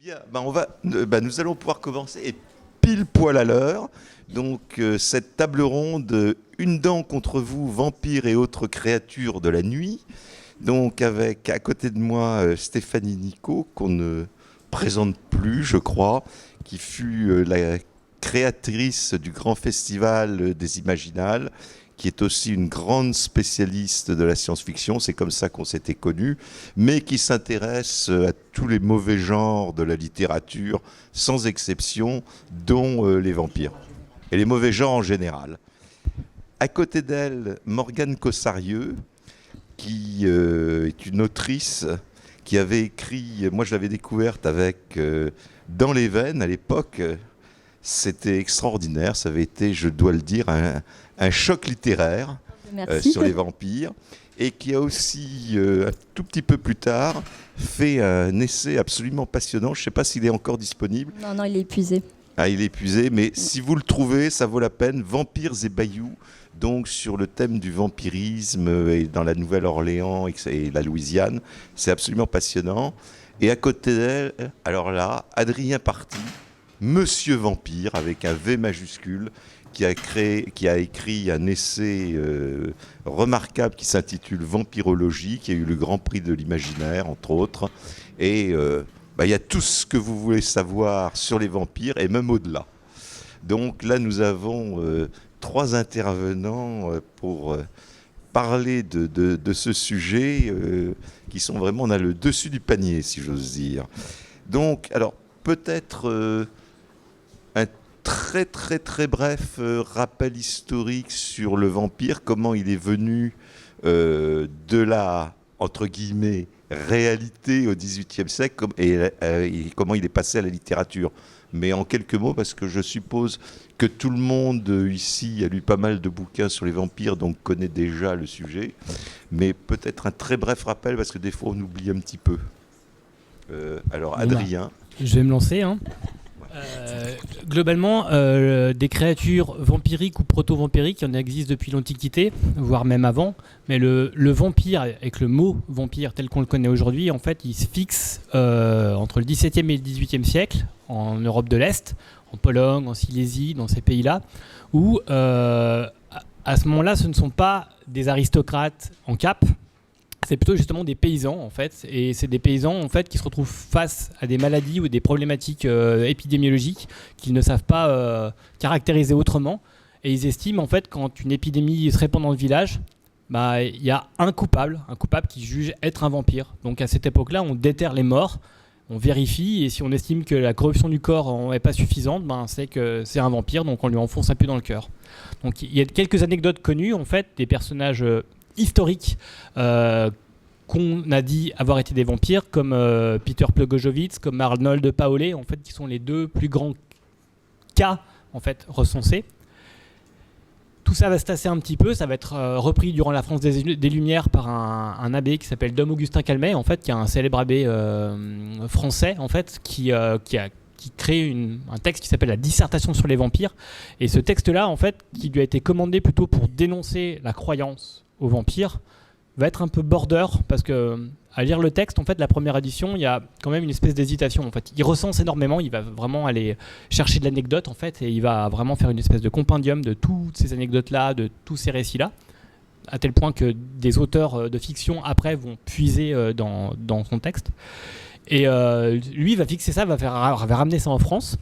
Bien, nous allons pouvoir commencer et pile poil à l'heure. Donc cette table ronde, une dent contre vous, vampires et autres créatures de la nuit. Donc avec à côté de moi Stéphanie Nico, qu'on ne présente plus, je crois, qui fut la créatrice du grand festival des Imaginales, qui est aussi une grande spécialiste de la science-fiction, c'est comme ça qu'on s'était connus, mais qui s'intéresse à tous les mauvais genres de la littérature, sans exception, dont les vampires, et les mauvais genres en général. À côté d'elle, Morgane Cossarieux, qui est une autrice qui avait écrit, moi je l'avais découverte avec Dans les veines à l'époque. C'était extraordinaire, ça avait été, je dois le dire, un choc littéraire sur les vampires, et qui a aussi, un tout petit peu plus tard, fait un essai absolument passionnant. Je ne sais pas s'il est encore disponible. Non, il est épuisé. Ah, il est épuisé, mais si vous le trouvez, ça vaut la peine. Vampires et Bayous, donc sur le thème du vampirisme et dans la Nouvelle-Orléans et la Louisiane. C'est absolument passionnant. Et à côté d'elle, alors là, Adrien Party, Monsieur Vampire, avec un V majuscule, qui a écrit un essai remarquable qui s'intitule Vampirologie, qui a eu le Grand Prix de l'Imaginaire, entre autres. Et il y a tout ce que vous voulez savoir sur les vampires, et même au-delà. Donc là, nous avons 3 intervenants pour parler de ce sujet, qui sont vraiment, on a le dessus du panier, si j'ose dire. Donc, alors, peut-être... un très très très bref rappel historique sur le vampire, comment il est venu de la, entre guillemets, réalité au XVIIIe siècle et comment il est passé à la littérature. Mais en quelques mots, parce que je suppose que tout le monde ici a lu pas mal de bouquins sur les vampires, donc connaît déjà le sujet. Mais peut-être un très bref rappel, parce que des fois on oublie un petit peu. Alors Adrien. Je vais me lancer, hein. Globalement, des créatures vampiriques ou proto-vampiriques, il y en existe depuis l'Antiquité, voire même avant. Mais le vampire, avec le mot vampire tel qu'on le connaît aujourd'hui, en fait, il se fixe entre le XVIIe et le XVIIIe siècle, en Europe de l'Est, en Pologne, en Silésie, dans ces pays-là, où à ce moment-là, ce ne sont pas des aristocrates en cape. C'est plutôt justement des paysans en fait, et c'est des paysans en fait qui se retrouvent face à des maladies ou des problématiques épidémiologiques qu'ils ne savent pas caractériser autrement, et ils estiment en fait quand une épidémie se répand dans le village, il y a un coupable qui juge être un vampire. Donc à cette époque-là, on déterre les morts, on vérifie, et si on estime que la corruption du corps n'est pas suffisante, c'est que c'est un vampire, donc on lui enfonce un peu dans le cœur. Donc il y a quelques anecdotes connues en fait, des personnages historiques qu'on a dit avoir été des vampires, comme Peter Plagojevich, comme Arnold Paolé, en fait, qui sont les 2 plus grands cas en fait recensés. Tout ça va se tasser un petit peu, ça va être repris durant la France des Lumières par un abbé qui s'appelle Dom Augustin Calmet, en fait, qui est un célèbre abbé français, en fait, qui crée un texte qui s'appelle la Dissertation sur les vampires. Et ce texte-là, en fait, qui lui a été commandé plutôt pour dénoncer la croyance aux vampires, va être un peu border, parce que à lire le texte, en fait, la première édition, il y a quand même une espèce d'hésitation. En fait, il recense énormément, il va vraiment aller chercher de l'anecdote, en fait, et il va vraiment faire une espèce de compendium de toutes ces anecdotes-là, de tous ces récits-là, à tel point que des auteurs de fiction après vont puiser dans son texte. Et lui va fixer ça, va ramener ça en France.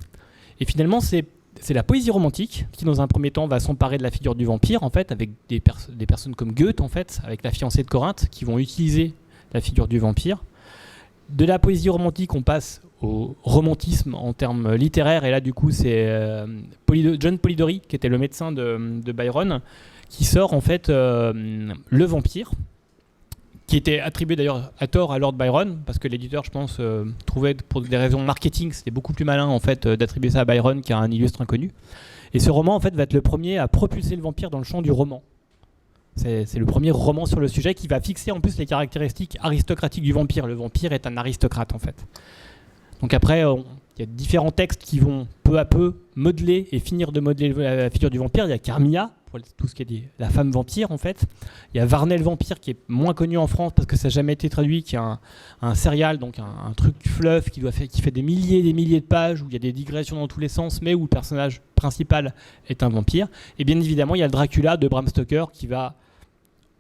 Et finalement, c'est la poésie romantique qui, dans un premier temps, va s'emparer de la figure du vampire, en fait, avec des personnes comme Goethe, en fait, avec la fiancée de Corinthe, qui vont utiliser la figure du vampire. De la poésie romantique, on passe au romantisme en termes littéraires, et là, du coup, c'est John Polidori, qui était le médecin de Byron, qui sort, en fait, le vampire, qui était attribué d'ailleurs à tort à Lord Byron, parce que l'éditeur, je pense, trouvait pour des raisons marketing, c'était beaucoup plus malin en fait d'attribuer ça à Byron qu'à un illustre inconnu. Et ce roman en fait va être le premier à propulser le vampire dans le champ du roman. C'est le premier roman sur le sujet qui va fixer en plus les caractéristiques aristocratiques du vampire. Le vampire est un aristocrate en fait. Donc après, il y a différents textes qui vont peu à peu modeler et finir de modeler la figure du vampire. Il y a Carmilla, pour tout ce qui est dit, la femme vampire en fait. Il y a Varney vampire qui est moins connu en France parce que ça n'a jamais été traduit, qui est un serial, donc un truc fluff qui fait des milliers et des milliers de pages où il y a des digressions dans tous les sens, mais où le personnage principal est un vampire. Et bien évidemment, il y a le Dracula de Bram Stoker qui va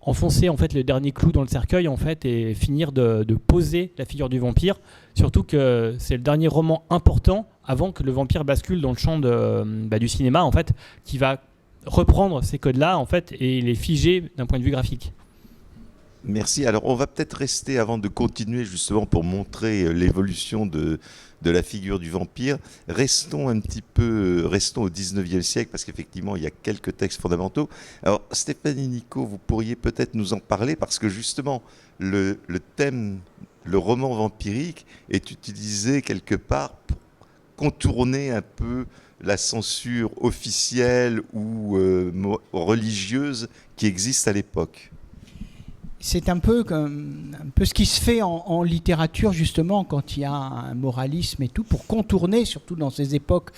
enfoncer en fait le dernier clou dans le cercueil en fait et finir de poser la figure du vampire. Surtout que c'est le dernier roman important avant que le vampire bascule dans le champ du cinéma en fait, qui va reprendre ces codes-là en fait et les figer d'un point de vue graphique. Merci. Alors, on va peut-être rester avant de continuer justement pour montrer l'évolution de la figure du vampire. Restons au 19e siècle parce qu'effectivement, il y a quelques textes fondamentaux. Alors, Stéphanie Nico, vous pourriez peut-être nous en parler parce que justement, le thème, le roman vampirique est utilisé quelque part pour contourner un peu la censure officielle ou religieuse qui existe à l'époque. C'est un peu ce qui se fait en littérature, justement, quand il y a un moralisme et tout, pour contourner, surtout dans ces époques,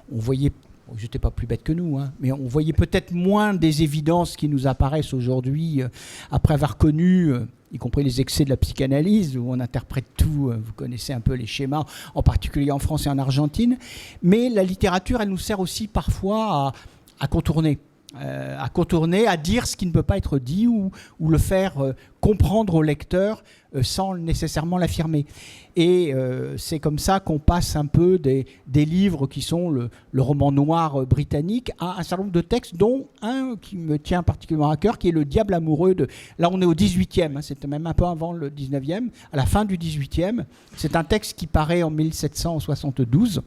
on voyait, j'étais pas plus bête que nous, hein, mais on voyait peut-être moins des évidences qui nous apparaissent aujourd'hui, après avoir connu, y compris les excès de la psychanalyse, où on interprète tout, vous connaissez un peu les schémas, en particulier en France et en Argentine, mais la littérature, elle nous sert aussi parfois à contourner. À dire ce qui ne peut pas être dit ou le faire comprendre au lecteur sans nécessairement l'affirmer. Et c'est comme ça qu'on passe un peu des livres qui sont le roman noir britannique à un certain nombre de textes, dont un qui me tient particulièrement à cœur, qui est Le Diable amoureux de... Là, on est au 18e, hein, c'était même un peu avant le 19e, à la fin du 18e. C'est un texte qui paraît en 1772.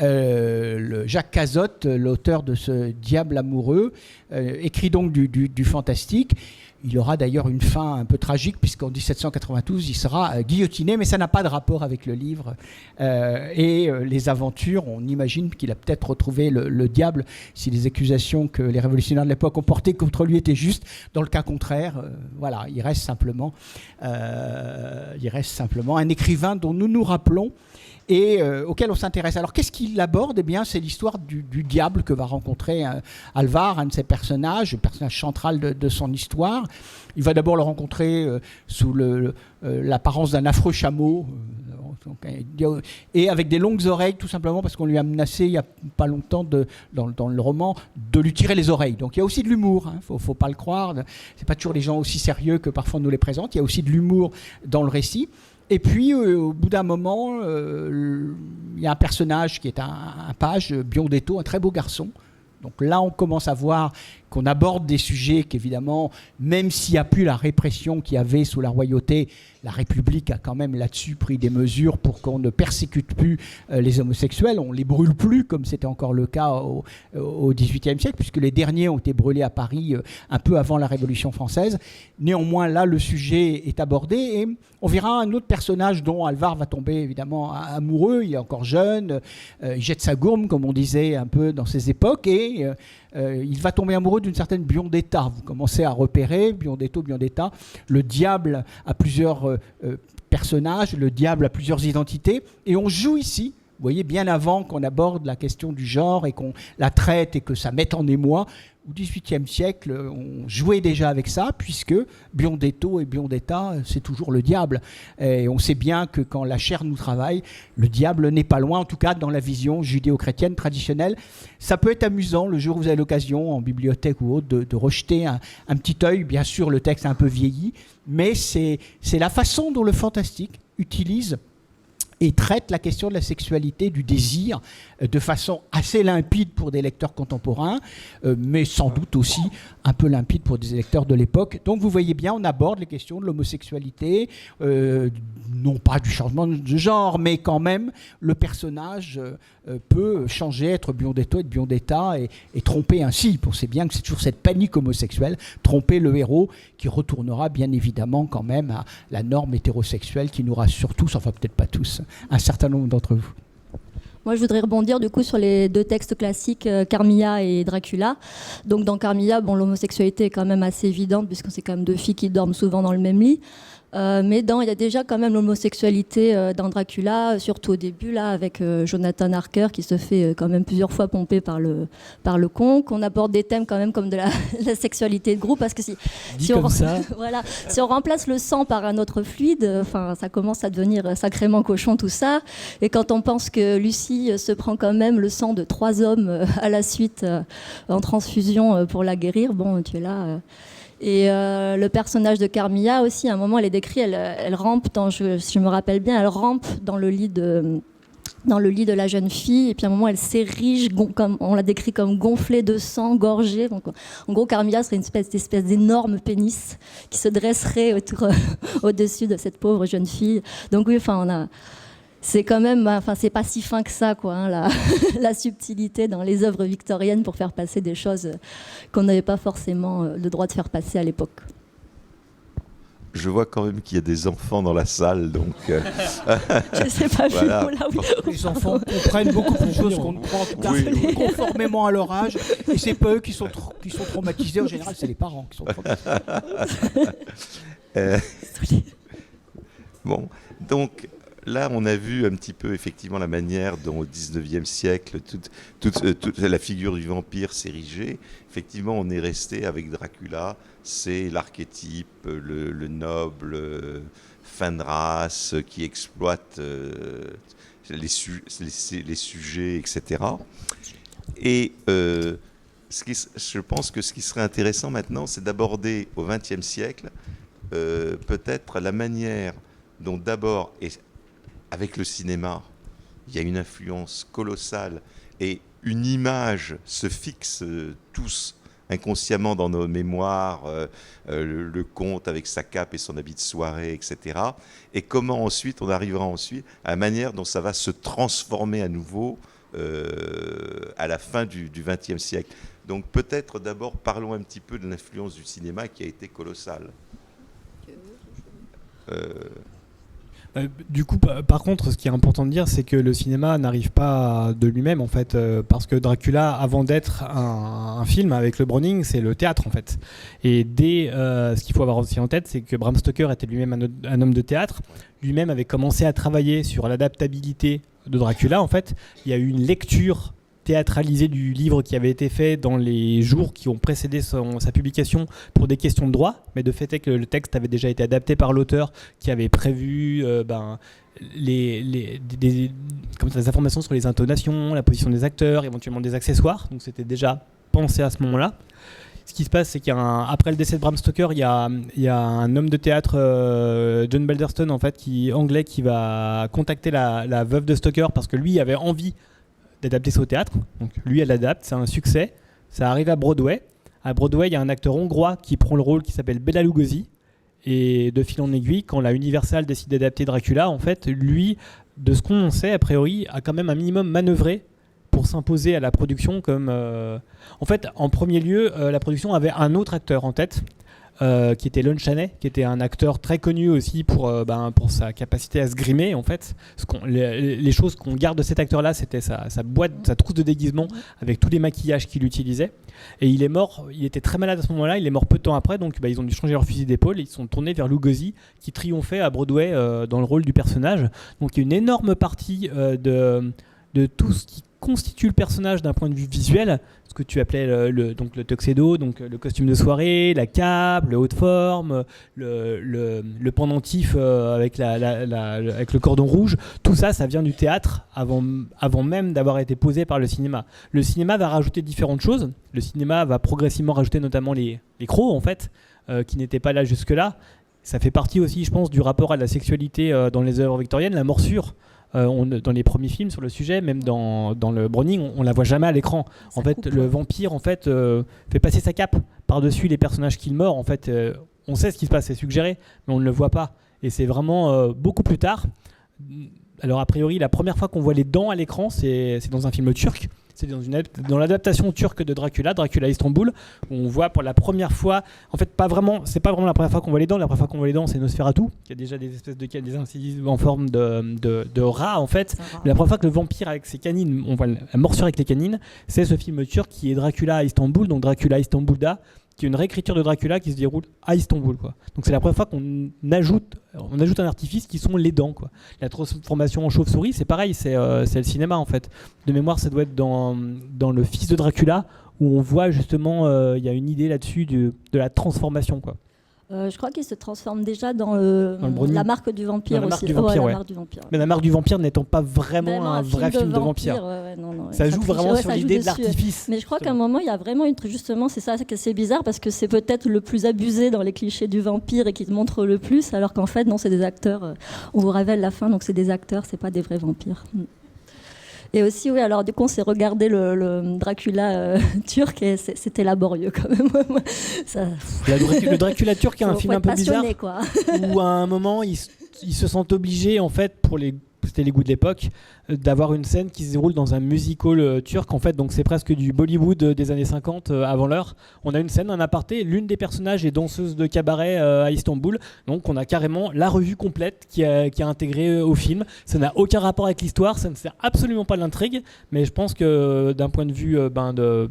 Jacques Cazotte, l'auteur de ce Diable amoureux, écrit donc du fantastique. Il aura d'ailleurs une fin un peu tragique puisqu'en 1792 il sera guillotiné, mais ça n'a pas de rapport avec le livre et les aventures. On imagine qu'il a peut-être retrouvé le diable si les accusations que les révolutionnaires de l'époque ont portées contre lui étaient justes. Dans le cas contraire, voilà, il reste simplement un écrivain dont nous nous rappelons et auquel on s'intéresse. Alors qu'est-ce qu'il aborde ? Eh bien, c'est l'histoire du diable que va rencontrer Alvar, un de ses personnages, le personnage central de son histoire. Il va d'abord le rencontrer sous l'apparence d'un affreux chameau, et avec des longues oreilles, tout simplement parce qu'on lui a menacé il n'y a pas longtemps, dans le roman, de lui tirer les oreilles. Donc il y a aussi de l'humour, hein, faut pas le croire. C'est pas toujours les gens aussi sérieux que parfois on nous les présente. Il y a aussi de l'humour dans le récit. Et puis, au bout d'un moment, il y a un personnage qui est un page, Biondetto, un très beau garçon. Donc là, on commence à voir qu'on aborde des sujets qu'évidemment, même s'il n'y a plus la répression qu'il y avait sous la royauté, la République a quand même là-dessus pris des mesures pour qu'on ne persécute plus les homosexuels. On ne les brûle plus, comme c'était encore le cas au XVIIIe siècle, puisque les derniers ont été brûlés à Paris un peu avant la Révolution française. Néanmoins, là, le sujet est abordé et on verra un autre personnage dont Alvar va tomber évidemment amoureux. Il est encore jeune, il jette sa gourme, comme on disait un peu dans ces époques, et il va tomber amoureux d'une certaine Biondetta. Vous commencez à repérer Biondetto, le diable a plusieurs personnages, le diable a plusieurs identités, et on joue ici, vous voyez, bien avant qu'on aborde la question du genre et qu'on la traite et que ça mette en émoi. Au XVIIIe siècle, on jouait déjà avec ça, puisque Biondetto et Biondetta, c'est toujours le diable. Et on sait bien que quand la chair nous travaille, le diable n'est pas loin, en tout cas dans la vision judéo-chrétienne traditionnelle. Ça peut être amusant, le jour où vous avez l'occasion, en bibliothèque ou autre, de rejeter un petit œil. Bien sûr, le texte est un peu vieilli, mais c'est la façon dont le fantastique utilise et traite la question de la sexualité, du désir, de façon assez limpide pour des lecteurs contemporains, mais sans doute aussi un peu limpide pour des lecteurs de l'époque. Donc vous voyez bien, on aborde les questions de l'homosexualité, non pas du changement de genre, mais quand même, le personnage peut changer, être Biondetto, être Biondetta, et tromper ainsi. On sait bien que c'est toujours cette panique homosexuelle, tromper le héros, qui retournera bien évidemment quand même à la norme hétérosexuelle qui nous rassure tous, enfin peut-être pas tous, un certain nombre d'entre vous. Moi, je voudrais rebondir du coup sur les deux textes classiques, Carmilla et Dracula. Donc dans Carmilla, bon, l'homosexualité est quand même assez évidente, puisque c'est quand même deux filles qui dorment souvent dans le même lit. Mais il y a déjà quand même l'homosexualité dans Dracula, surtout au début, là, avec Jonathan Harker, qui se fait quand même plusieurs fois pomper par le conque. On aborde des thèmes quand même comme de la sexualité de groupe, parce que si on, voilà, si on remplace le sang par un autre fluide, ça commence à devenir sacrément cochon tout ça. Et quand on pense que Lucie se prend quand même le sang de 3 hommes à la suite en transfusion pour la guérir, bon, tu es là... Et le personnage de Carmilla aussi, à un moment, elle est décrite, elle rampe, je me rappelle bien, elle rampe dans le lit de la jeune fille, et puis à un moment, elle s'érige, on la décrit comme gonflée de sang, gorgée. Donc, en gros, Carmilla serait une espèce d'énorme pénis qui se dresserait au-dessus de cette pauvre jeune fille. Donc oui, c'est quand même, c'est pas si fin que ça, quoi, hein, la subtilité dans les œuvres victoriennes pour faire passer des choses qu'on n'avait pas forcément le droit de faire passer à l'époque. Je vois quand même qu'il y a des enfants dans la salle, donc... Je ne sais pas, voilà. Là, oui. Les enfants comprennent beaucoup plus de choses qu'on ne croit, en tout cas, conformément à leur âge. Et c'est pas eux qui sont traumatisés, en général, c'est les parents qui sont traumatisés. Bon, donc... Là, on a vu un petit peu effectivement la manière dont au XIXe siècle toute la figure du vampire s'érigeait. Effectivement, on est resté avec Dracula, c'est l'archétype, le noble, fin de race qui exploite les sujets, etc. Et je pense que ce qui serait intéressant maintenant, c'est d'aborder au XXe siècle peut-être la manière dont d'abord... Avec le cinéma, il y a une influence colossale et une image se fixe tous inconsciemment dans nos mémoires, le comte avec sa cape et son habit de soirée, etc. Et comment ensuite on arrivera à la manière dont ça va se transformer à nouveau à la fin du XXe siècle. Donc peut-être d'abord parlons un petit peu de l'influence du cinéma qui a été colossale. Du coup, par contre, ce qui est important de dire, c'est que le cinéma n'arrive pas de lui-même, en fait, parce que Dracula, avant d'être un film avec le Browning, c'est le théâtre, en fait. Et ce qu'il faut avoir aussi en tête, c'est que Bram Stoker était lui-même un homme de théâtre. Lui-même avait commencé à travailler sur l'adaptabilité de Dracula, en fait. Il y a eu une lecture théâtralisé du livre qui avait été fait dans les jours qui ont précédé sa publication pour des questions de droit, mais de fait est que le texte avait déjà été adapté par l'auteur qui avait prévu des informations sur les intonations, la position des acteurs, éventuellement des accessoires, donc c'était déjà pensé à ce moment-là. Ce qui se passe, c'est qu'après le décès de Bram Stoker, il y a un homme de théâtre, John Balderston, en fait, anglais, qui va contacter la veuve de Stoker parce que lui avait envie d'adapter ça au théâtre. Donc lui, elle l'adapte, c'est un succès. Ça arrive à Broadway. À Broadway, il y a un acteur hongrois qui prend le rôle qui s'appelle Bela Lugosi. Et de fil en aiguille, quand la Universal décide d'adapter Dracula, en fait, lui, de ce qu'on sait, a priori, a quand même un minimum manœuvré pour s'imposer à la production comme... En fait, en premier lieu, la production avait un autre acteur en tête, qui était Lon Chaney, qui était un acteur très connu aussi pour sa capacité à se grimer, en fait. Les choses qu'on garde de cet acteur-là, c'était sa trousse de déguisement avec tous les maquillages qu'il utilisait. Et il est mort, il était très malade à ce moment-là, il est mort peu de temps après, donc ils ont dû changer leur fusil d'épaule et ils sont tournés vers Lugosi, qui triomphait à Broadway dans le rôle du personnage. Donc il y a une énorme partie de tout ce qui constitue le personnage d'un point de vue visuel, ce que tu appelais le tuxedo, donc le costume de soirée, la cape, le haut de forme, le pendentif avec le cordon rouge, tout ça, ça vient du théâtre avant même d'avoir été posé par le cinéma. Le cinéma va rajouter différentes choses. Le cinéma va progressivement rajouter notamment les crocs, en fait, qui n'étaient pas là jusque-là. Ça fait partie aussi, je pense, du rapport à la sexualité dans les œuvres victoriennes, la morsure. Dans les premiers films sur le sujet, même dans le Browning, on la voit jamais à l'écran. En fait, le vampire fait passer sa cape par-dessus les personnages qu'il mord. En fait, on sait ce qui se passe, c'est suggéré, mais on ne le voit pas. Et c'est vraiment beaucoup plus tard. Alors a priori, la première fois qu'on voit les dents à l'écran, c'est dans un film turc. C'est dans l'adaptation turque de Dracula Istanbul, où on voit pour la première fois, en fait c'est pas vraiment la première fois qu'on voit les dents. La première fois qu'on voit les dents, c'est Nosferatu, qui a déjà des espèces des incisives en forme de rat, en fait. Mais la première fois que le vampire avec ses canines, on voit la morsure avec les canines, c'est ce film turc qui est Dracula à Istanbul, donc Dracula Istanbul'da, qui est une réécriture de Dracula qui se déroule à Istanbul, quoi. Donc c'est la première fois qu'on ajoute un artifice qui sont les dents, quoi. La transformation en chauve-souris, c'est pareil, c'est le cinéma en fait. De mémoire, ça doit être dans Le Fils de Dracula, où on voit justement, il y a une idée là-dessus de la transformation, quoi. Je crois qu'il se transforme déjà dans La Marque du Vampire La aussi. Marque du Vampire, La Marque du Vampire. Mais La Marque du Vampire n'étant pas vraiment un vrai film de vampire. Non, ça joue vraiment sur ça l'idée joue de l'artifice. Mais je crois qu'à un moment, il y a vraiment justement, c'est ça que c'est bizarre, parce que c'est peut-être le plus abusé dans les clichés du vampire et qui te montre le plus, alors qu'en fait, non, c'est des acteurs. On vous révèle la fin, donc c'est des acteurs, c'est pas des vrais vampires. Et aussi, oui, alors du coup, on s'est regardé le Dracula turc et c'était laborieux quand même. Le Dracula turc est un film un peu bizarre, quoi. où à un moment, ils se sentent obligés, en fait, c'était les goûts de l'époque, d'avoir une scène qui se déroule dans un musical turc, en fait, donc c'est presque du Bollywood des années 50 avant l'heure. On a une scène, un aparté, l'une des personnages est danseuse de cabaret à Istanbul, donc on a carrément la revue complète qui est intégrée au film. Ça n'a aucun rapport avec l'histoire, ça ne sert absolument pas à l'intrigue, mais je pense que d'un point de vue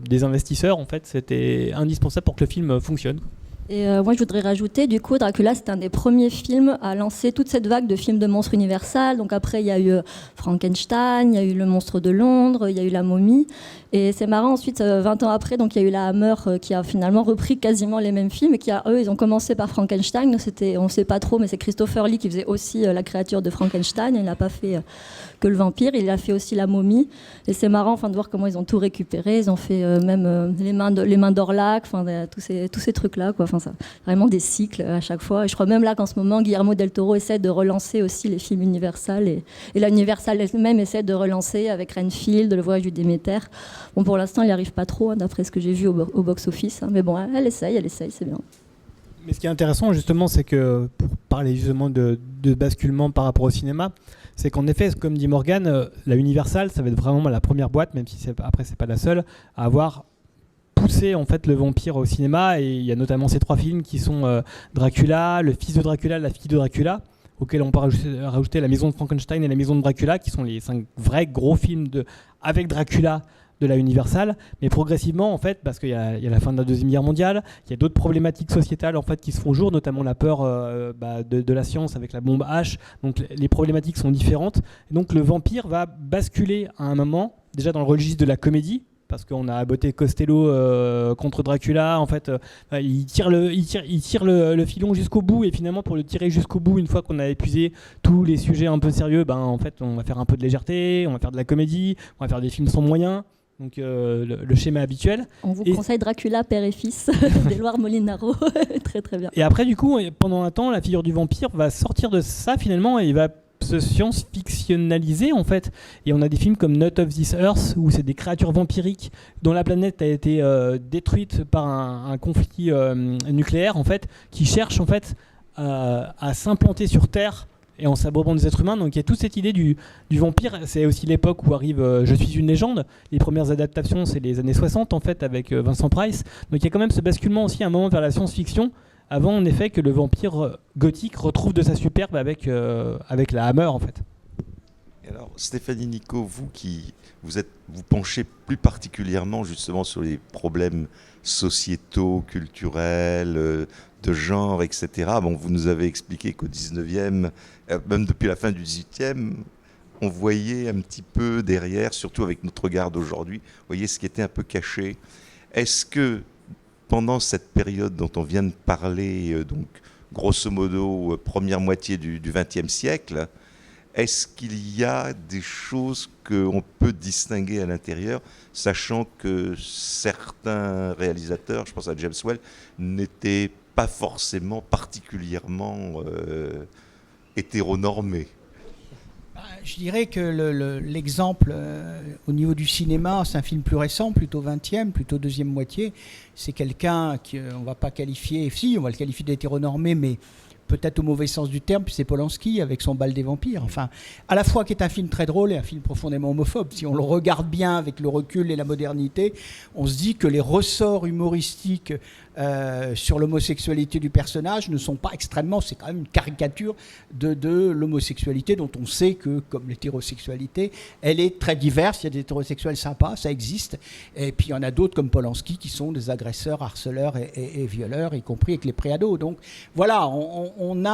des investisseurs, en fait, c'était indispensable pour que le film fonctionne. Et moi, je voudrais rajouter, du coup, Dracula, c'est un des premiers films à lancer toute cette vague de films de monstres Universal. Donc après, il y a eu Frankenstein, il y a eu Le Monstre de Londres, il y a eu La Momie. Et c'est marrant, ensuite, 20 ans après, donc il y a eu la Hammer qui a finalement repris quasiment les mêmes films. Et eux, ils ont commencé par Frankenstein. On ne sait pas trop, mais c'est Christopher Lee qui faisait aussi la créature de Frankenstein. Il n'a pas fait que le vampire, il a fait aussi La Momie. Et c'est marrant de voir comment ils ont tout récupéré. Ils ont fait même les mains d'Orlac, tous ces trucs-là, quoi. Ça, vraiment des cycles à chaque fois. Et je crois même là qu'en ce moment, Guillermo del Toro essaie de relancer aussi les films Universal. Et la Universal elle-même essaie de relancer avec Renfield, Le Voyage du Déméter. Bon, pour l'instant, il n'y arrive pas trop, d'après ce que j'ai vu au box-office. Mais bon, elle essaye, c'est bien. Mais ce qui est intéressant, justement, c'est que, pour parler justement de basculement par rapport au cinéma, c'est qu'en effet, comme dit Morgane, la Universal, ça va être vraiment la première boîte, même si après, c'est pas la seule, à avoir poussé en fait le vampire au cinéma. Et il y a notamment ces 3 films qui sont Dracula, Le Fils de Dracula, La Fille de Dracula, auxquels on peut rajouter La Maison de Frankenstein et La Maison de Dracula, qui sont les 5 vrais gros films avec Dracula de la Universal. Mais progressivement, en fait, parce qu'il y a la fin de la Deuxième Guerre mondiale, il y a d'autres problématiques sociétales en fait qui se font jour, notamment la peur de la science avec la bombe H. Donc les problématiques sont différentes. Et donc le vampire va basculer à un moment déjà dans le registre de la comédie, parce qu'on a Abbott Costello contre Dracula. En fait, il tire le filon jusqu'au bout, et finalement, pour le tirer jusqu'au bout, une fois qu'on a épuisé tous les sujets un peu sérieux, en fait, on va faire un peu de légèreté, on va faire de la comédie, on va faire des films sans moyens. Donc le schéma habituel. On vous conseille Dracula, père et fils, d'Éluard Molinaro. Très très bien. Et après, du coup, pendant un temps, la figure du vampire va sortir de ça finalement, et il va se science-fictionnaliser en fait. Et on a des films comme Not of This Earth, où c'est des créatures vampiriques dont la planète a été détruite par un conflit nucléaire en fait, qui cherchent en fait à s'implanter sur Terre et en s'abreuvant des êtres humains. Donc il y a toute cette idée du vampire. C'est aussi l'époque où arrive Je suis une légende. Les premières adaptations, c'est les années 60 en fait, avec Vincent Price. Donc il y a quand même ce basculement aussi à un moment vers la science-fiction, avant en effet que le vampire gothique retrouve de sa superbe avec la Hammer en fait. Et alors Stéphanie Nico, vous penchez plus particulièrement justement sur les problèmes sociétaux, culturels, de genre, etc. Bon, vous nous avez expliqué qu'au 19e, même depuis la fin du 18e, on voyait un petit peu derrière, surtout avec notre regard d'aujourd'hui, vous voyez ce qui était un peu caché. Est-ce que pendant cette période dont on vient de parler, donc grosso modo première moitié du XXe siècle, est-ce qu'il y a des choses qu'on peut distinguer à l'intérieur, sachant que certains réalisateurs, je pense à James Whale, n'étaient pas forcément particulièrement hétéronormés? Je dirais que l'exemple au niveau du cinéma, c'est un film plus récent, plutôt 20e, plutôt deuxième moitié. C'est quelqu'un qu'on ne va pas qualifier, si, on va le qualifier d'hétéronormé, mais peut-être au mauvais sens du terme, puis c'est Polanski avec son Bal des vampires. Enfin, à la fois qui est un film très drôle et un film profondément homophobe. Si on le regarde bien avec le recul et la modernité, on se dit que les ressorts humoristiques sur l'homosexualité du personnage ne sont pas extrêmement, c'est quand même une caricature de l'homosexualité dont on sait que, comme l'hétérosexualité, elle est très diverse. Il y a des hétérosexuels sympas, ça existe, et puis il y en a d'autres comme Polanski qui sont des agresseurs, harceleurs et violeurs, y compris avec les préados. Donc voilà, on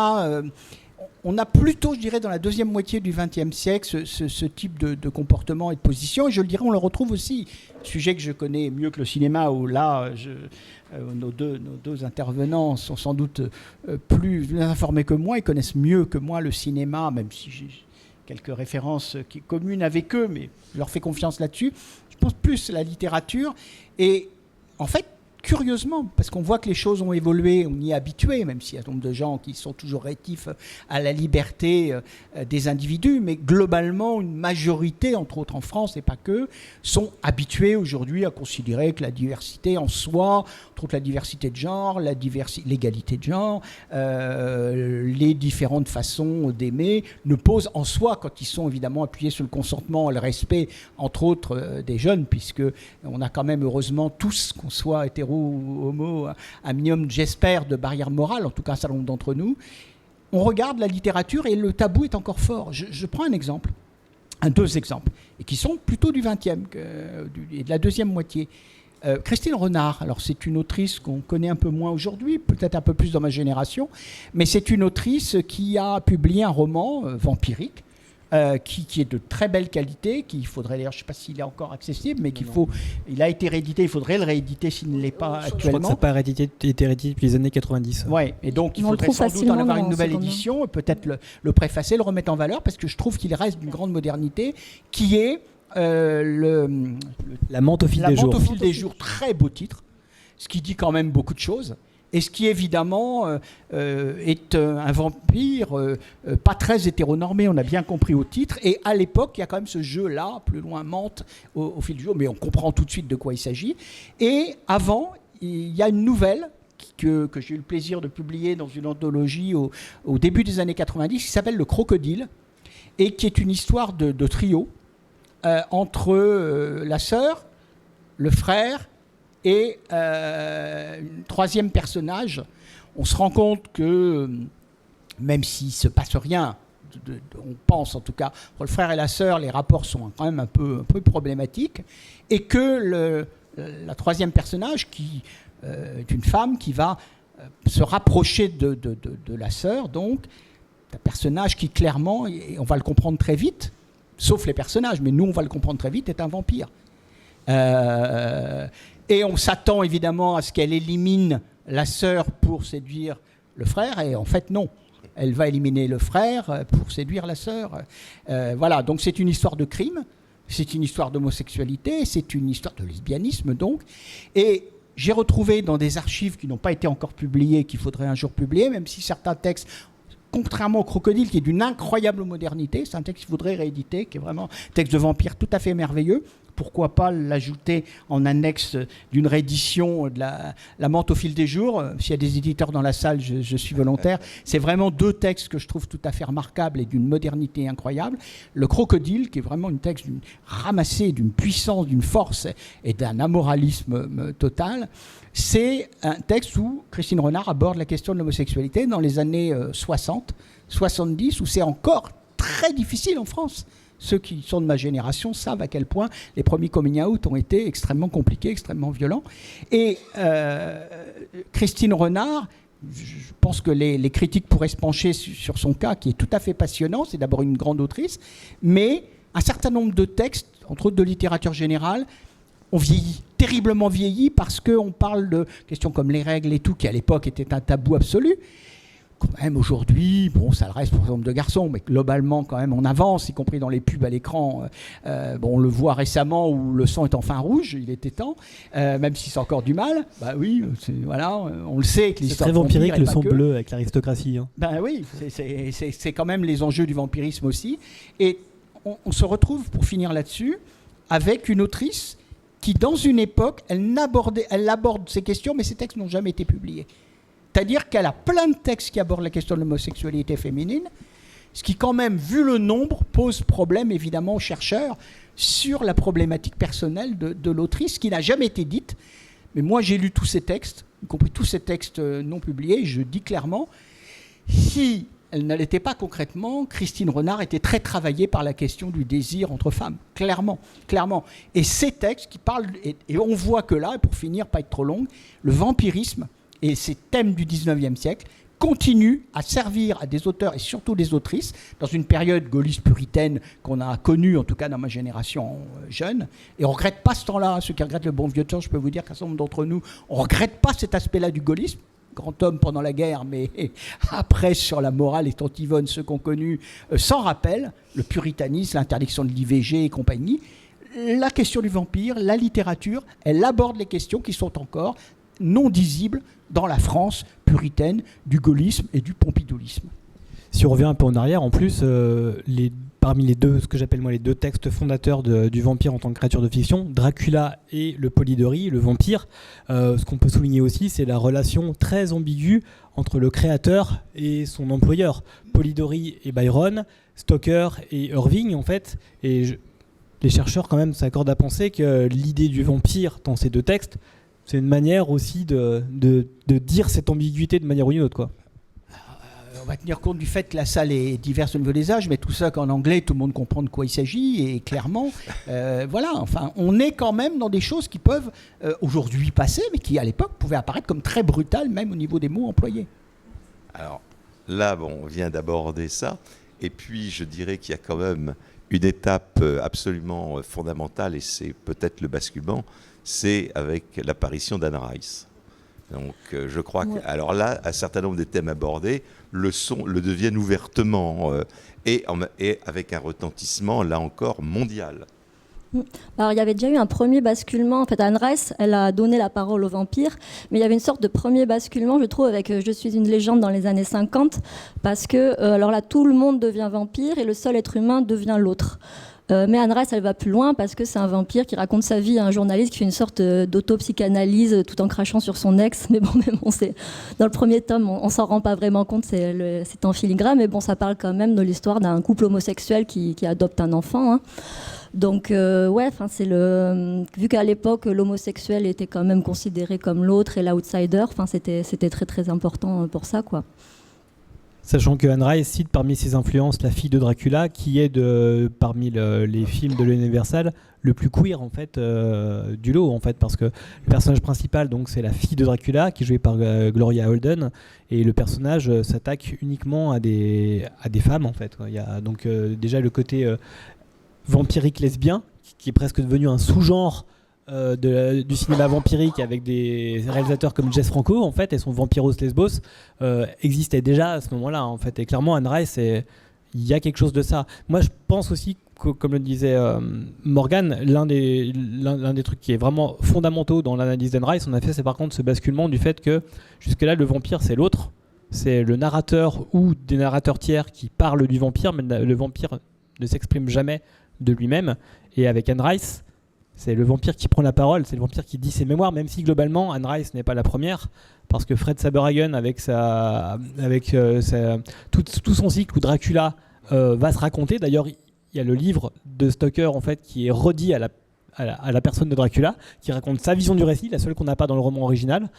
a plutôt, je dirais, dans la deuxième moitié du XXe siècle, ce type de comportement et de position. Et je le dirais, on le retrouve aussi, sujet que je connais mieux que le cinéma, où là, nos deux intervenants sont sans doute plus informés que moi, ils connaissent mieux que moi le cinéma, même si j'ai quelques références communes avec eux, mais je leur fais confiance là-dessus. Je pense plus à la littérature. Et en fait, curieusement, parce qu'on voit que les choses ont évolué, on y est habitué, même s'il y a un nombre de gens qui sont toujours rétifs à la liberté des individus, mais globalement, une majorité, entre autres en France et pas que, sont habitués aujourd'hui à considérer que la diversité en soi, entre autres la diversité de genre, l'égalité de genre, les différentes façons d'aimer, ne posent en soi, quand ils sont évidemment appuyés sur le consentement, le respect, entre autres, des jeunes, puisque on a quand même heureusement tous, qu'on soit hétéro ou homo, un minimum, j'espère, de barrière morale, en tout cas un certain nombre d'entre nous. On regarde la littérature et le tabou est encore fort. Je prends un exemple, deux exemples, et qui sont plutôt du 20e et de la deuxième moitié. Christine Renard, alors c'est une autrice qu'on connaît un peu moins aujourd'hui, peut-être un peu plus dans ma génération, mais c'est une autrice qui a publié un roman vampirique, qui est de très belle qualité, qu'il faudrait d'ailleurs, je ne sais pas s'il est encore accessible, mais il a été réédité, il faudrait le rééditer s'il ne l'est pas actuellement. Je crois que ça n'a pas été réédité depuis les années 90. Oui, et donc il faudrait sans doute en avoir une nouvelle édition, et peut-être le préfacer, le remettre en valeur, parce que je trouve qu'il reste d'une grande modernité, qui est La menthe au fil des jours. La menthe au fil des jours, très beau titre, ce qui dit quand même beaucoup de choses. Et ce qui évidemment est un vampire pas très hétéronormé, on a bien compris au titre. Et à l'époque, il y a quand même ce jeu-là, plus loin, menthe au fil du jour, mais on comprend tout de suite de quoi il s'agit. Et avant, il y a une nouvelle que j'ai eu le plaisir de publier dans une anthologie au début des années 90, qui s'appelle Le Crocodile, et qui est une histoire de trio entre la sœur, le frère et un troisième personnage. On se rend compte que, même s'il ne se passe rien, on pense en tout cas, pour le frère et la sœur, les rapports sont quand même un peu problématiques, et que la troisième personnage, qui est une femme qui va se rapprocher de la sœur, donc un personnage qui clairement, et on va le comprendre très vite, sauf les personnages, mais nous on va le comprendre très vite, est un vampire. Et on s'attend évidemment à ce qu'elle élimine la sœur pour séduire le frère, et en fait non. Elle va éliminer le frère pour séduire la sœur. Voilà, donc c'est une histoire de crime, c'est une histoire d'homosexualité, c'est une histoire de lesbianisme donc. Et j'ai retrouvé dans des archives qui n'ont pas été encore publiées, qu'il faudrait un jour publier, même si certains textes, contrairement au Crocodile, qui est d'une incroyable modernité, c'est un texte qu'il faudrait rééditer, qui est vraiment un texte de vampire tout à fait merveilleux. Pourquoi pas l'ajouter en annexe d'une réédition de la menthe au fil des jours. S'il y a des éditeurs dans la salle, je suis volontaire. C'est vraiment deux textes que je trouve tout à fait remarquables et d'une modernité incroyable. Le Crocodile, qui est vraiment un texte ramassé d'une puissance, d'une force et d'un amoralisme total. C'est un texte où Christine Renard aborde la question de l'homosexualité dans les années 60, 70, où c'est encore très difficile en France. Ceux qui sont de ma génération savent à quel point les premiers coming out ont été extrêmement compliqués, extrêmement violents. Et Christine Renard, je pense que les critiques pourraient se pencher sur son cas, qui est tout à fait passionnant. C'est d'abord une grande autrice, mais un certain nombre de textes, entre autres de littérature générale, ont vieilli, terriblement vieilli, parce qu'on parle de questions comme les règles et tout, qui à l'époque était un tabou absolu. Quand même aujourd'hui, bon, ça le reste pour exemple de garçons, mais globalement quand même on avance, y compris dans les pubs à l'écran. Bon, on le voit récemment où le sang est enfin rouge, il était temps, même si c'est encore du mal. Bah oui, voilà, on le sait que l'histoire. C'est très vampirique le sang bleu avec l'aristocratie. Hein. Ben oui, c'est quand même les enjeux du vampirisme aussi. Et on se retrouve, pour finir là-dessus, avec une autrice qui, dans une époque, elle aborde ces questions, mais ces textes n'ont jamais été publiés. C'est-à-dire qu'elle a plein de textes qui abordent la question de l'homosexualité féminine, ce qui quand même, vu le nombre, pose problème évidemment aux chercheurs sur la problématique personnelle de l'autrice, qui n'a jamais été dite. Mais moi j'ai lu tous ces textes, y compris tous ces textes non publiés, et je dis clairement, si elle ne l'était pas concrètement, Christine Renard était très travaillée par la question du désir entre femmes, clairement. Et ces textes qui parlent, et on voit que là, et pour finir, pas être trop longue, le vampirisme et ces thèmes du 19e siècle continuent à servir à des auteurs et surtout des autrices dans une période gaulliste puritaine qu'on a connue, en tout cas dans ma génération jeune. Et on ne regrette pas ce temps-là. Ceux qui regrettent le bon vieux temps, je peux vous dire qu'un certain nombre d'entre nous, on ne regrette pas cet aspect-là du gaullisme. Grand homme pendant la guerre, mais après, sur la morale et Tontivonne, ceux qu'on connu, sans rappel, le puritanisme, l'interdiction de l'IVG et compagnie, la question du vampire, la littérature, elle aborde les questions qui sont encore non dissibles dans la France puritaine du gaullisme et du pompidoulisme. Si on revient un peu en arrière, en plus, parmi les deux, ce que j'appelle moi les deux textes fondateurs du vampire en tant que créature de fiction, Dracula et le Polidori, le vampire, ce qu'on peut souligner aussi, c'est la relation très ambiguë entre le créateur et son employeur. Polidori et Byron, Stoker et Irving, en fait, et les chercheurs quand même s'accordent à penser que l'idée du vampire dans ces deux textes, c'est une manière aussi de dire cette ambiguïté de manière ou d'une autre, quoi. On va tenir compte du fait que la salle est diverse au niveau des âges, mais tout ça qu'en anglais, tout le monde comprend de quoi il s'agit, et clairement, voilà, enfin, on est quand même dans des choses qui peuvent aujourd'hui passer, mais qui à l'époque pouvaient apparaître comme très brutales, même au niveau des mots employés. Alors là, bon, on vient d'aborder ça, et puis je dirais qu'il y a quand même une étape absolument fondamentale, et c'est peut-être le basculement, c'est avec l'apparition d'Anne Rice. Donc je crois que, alors là, un certain nombre des thèmes abordés le deviennent ouvertement et avec un retentissement, là encore, mondial. Alors, il y avait déjà eu un premier basculement. En fait, Anne Rice, elle a donné la parole aux vampires, mais il y avait une sorte de premier basculement, je trouve, avec Je suis une légende dans les années 50, parce que alors là, tout le monde devient vampire et le seul être humain devient l'autre. Mais Anne Rice, elle va plus loin parce que c'est un vampire qui raconte sa vie à un journaliste qui fait une sorte d'autopsychanalyse tout en crachant sur son ex. Mais bon, dans le premier tome, on s'en rend pas vraiment compte, c'est en filigrane, mais bon, ça parle quand même de l'histoire d'un couple homosexuel qui adopte un enfant, hein. Donc, vu qu'à l'époque, l'homosexuel était quand même considéré comme l'autre et l'outsider, c'était très très important pour ça, quoi. Sachant que Anne Rice cite parmi ses influences La fille de Dracula, qui est parmi les films de l'Universal le plus queer en fait du lot, en fait, parce que le personnage principal, donc, c'est la fille de Dracula qui est jouée par Gloria Holden, et le personnage s'attaque uniquement à des femmes, en fait. Il y a donc déjà le côté vampirique lesbien qui est presque devenu un sous-genre du cinéma vampirique, avec des réalisateurs comme Jess Franco, en fait, et son Vampiros Lesbos existait déjà à ce moment-là, en fait. Et clairement, Anne Rice, il y a quelque chose de ça. Moi, je pense aussi que, comme le disait Morgane, l'un des trucs qui est vraiment fondamentaux dans l'analyse d'Anne Rice, en effet, c'est par contre ce basculement du fait que jusque-là, le vampire, c'est l'autre. C'est le narrateur ou des narrateurs tiers qui parlent du vampire, mais le vampire ne s'exprime jamais de lui-même. Et avec Anne Rice, c'est le vampire qui prend la parole, c'est le vampire qui dit ses mémoires, même si globalement Anne Rice n'est pas la première, parce que Fred Saberhagen, avec tout son cycle où Dracula va se raconter. D'ailleurs, il y a le livre de Stoker, en fait, qui est redit à la personne de Dracula, qui raconte sa vision du récit, la seule qu'on n'a pas dans le roman original.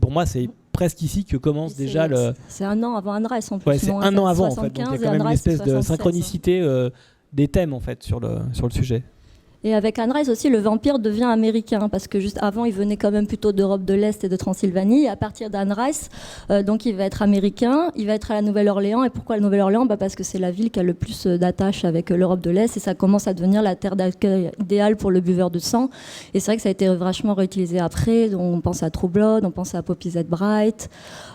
Pour moi, c'est presque ici que commence déjà le... C'est un an avant Anne Rice, en plus. Ouais, c'est un an avant, en fait. Donc il y a quand même une espèce de synchronicité des thèmes, en fait, sur le sujet. Et avec Anne Rice aussi, le vampire devient américain, parce que juste avant, il venait quand même plutôt d'Europe de l'Est et de Transylvanie. Et à partir d'Anne Rice, donc il va être américain, il va être à la Nouvelle-Orléans. Et pourquoi la Nouvelle-Orléans ? Parce que c'est la ville qui a le plus d'attaches avec l'Europe de l'Est, et ça commence à devenir la terre d'accueil idéale pour le buveur de sang. Et c'est vrai que ça a été vachement réutilisé après. Donc, on pense à True Blood, on pense à Poppy Z. Bright,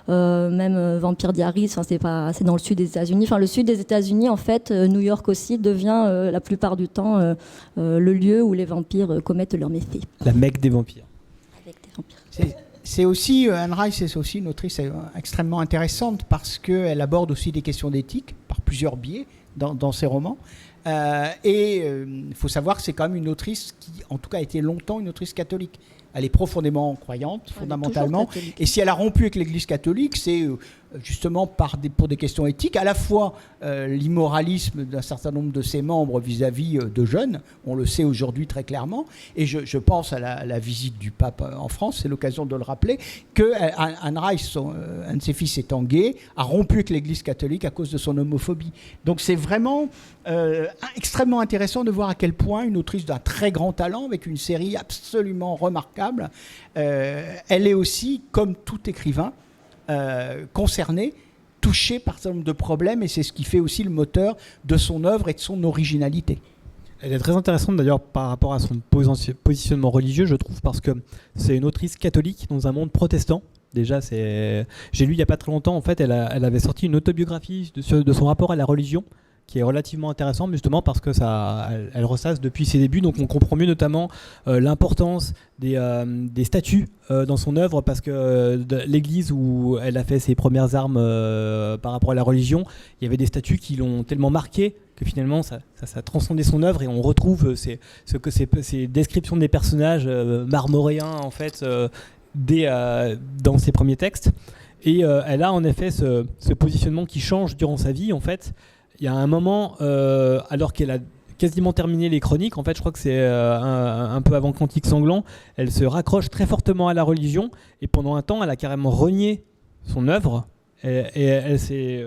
même Vampire Diaries. C'est dans le sud des États-Unis. Enfin, le sud des États-Unis, en fait, New York aussi devient la plupart du temps le lieu où les vampires commettent leurs méfaits. La Mecque des vampires. Avec des vampires. C'est aussi, Anne Rice, c'est aussi une autrice extrêmement intéressante parce qu'elle aborde aussi des questions d'éthique par plusieurs biais dans ses romans. Il faut savoir que c'est quand même une autrice qui, en tout cas, a été longtemps une autrice catholique. elle est profondément croyante, fondamentalement. Catholique. Et si elle a rompu avec l'Église catholique, c'est justement pour des questions éthiques, à la fois l'immoralisme d'un certain nombre de ses membres vis-à-vis de jeunes, on le sait aujourd'hui très clairement, et je pense à la visite du pape en France, c'est l'occasion de le rappeler, que Anne Rice, un de ses fils étant gay, a rompu avec l'Église catholique à cause de son homophobie. Donc c'est vraiment extrêmement intéressant de voir à quel point une autrice d'un très grand talent, avec une série absolument remarquable, elle est aussi, comme tout écrivain, concerné, touché par un certain nombre de problèmes, et c'est ce qui fait aussi le moteur de son œuvre et de son originalité. Elle est très intéressante d'ailleurs par rapport à son positionnement religieux, je trouve, parce que c'est une autrice catholique dans un monde protestant. Déjà, j'ai lu il n'y a pas très longtemps, en fait, elle avait sorti une autobiographie de son rapport à la religion, qui est relativement intéressant justement parce que elle ressasse depuis ses débuts, donc on comprend mieux notamment l'importance des statuts dans son œuvre, parce que l'église où elle a fait ses premières armes par rapport à la religion, il y avait des statuts qui l'ont tellement marqué que finalement ça a transcendé son œuvre, et on retrouve ces descriptions des personnages marmoréens en fait dans ses premiers textes, et elle a en effet ce positionnement qui change durant sa vie en fait. Il y a un moment, alors qu'elle a quasiment terminé les chroniques, en fait, je crois que c'est un peu avant Cantique sanglant, elle se raccroche très fortement à la religion, et pendant un temps, elle a carrément renié son œuvre, et elle s'est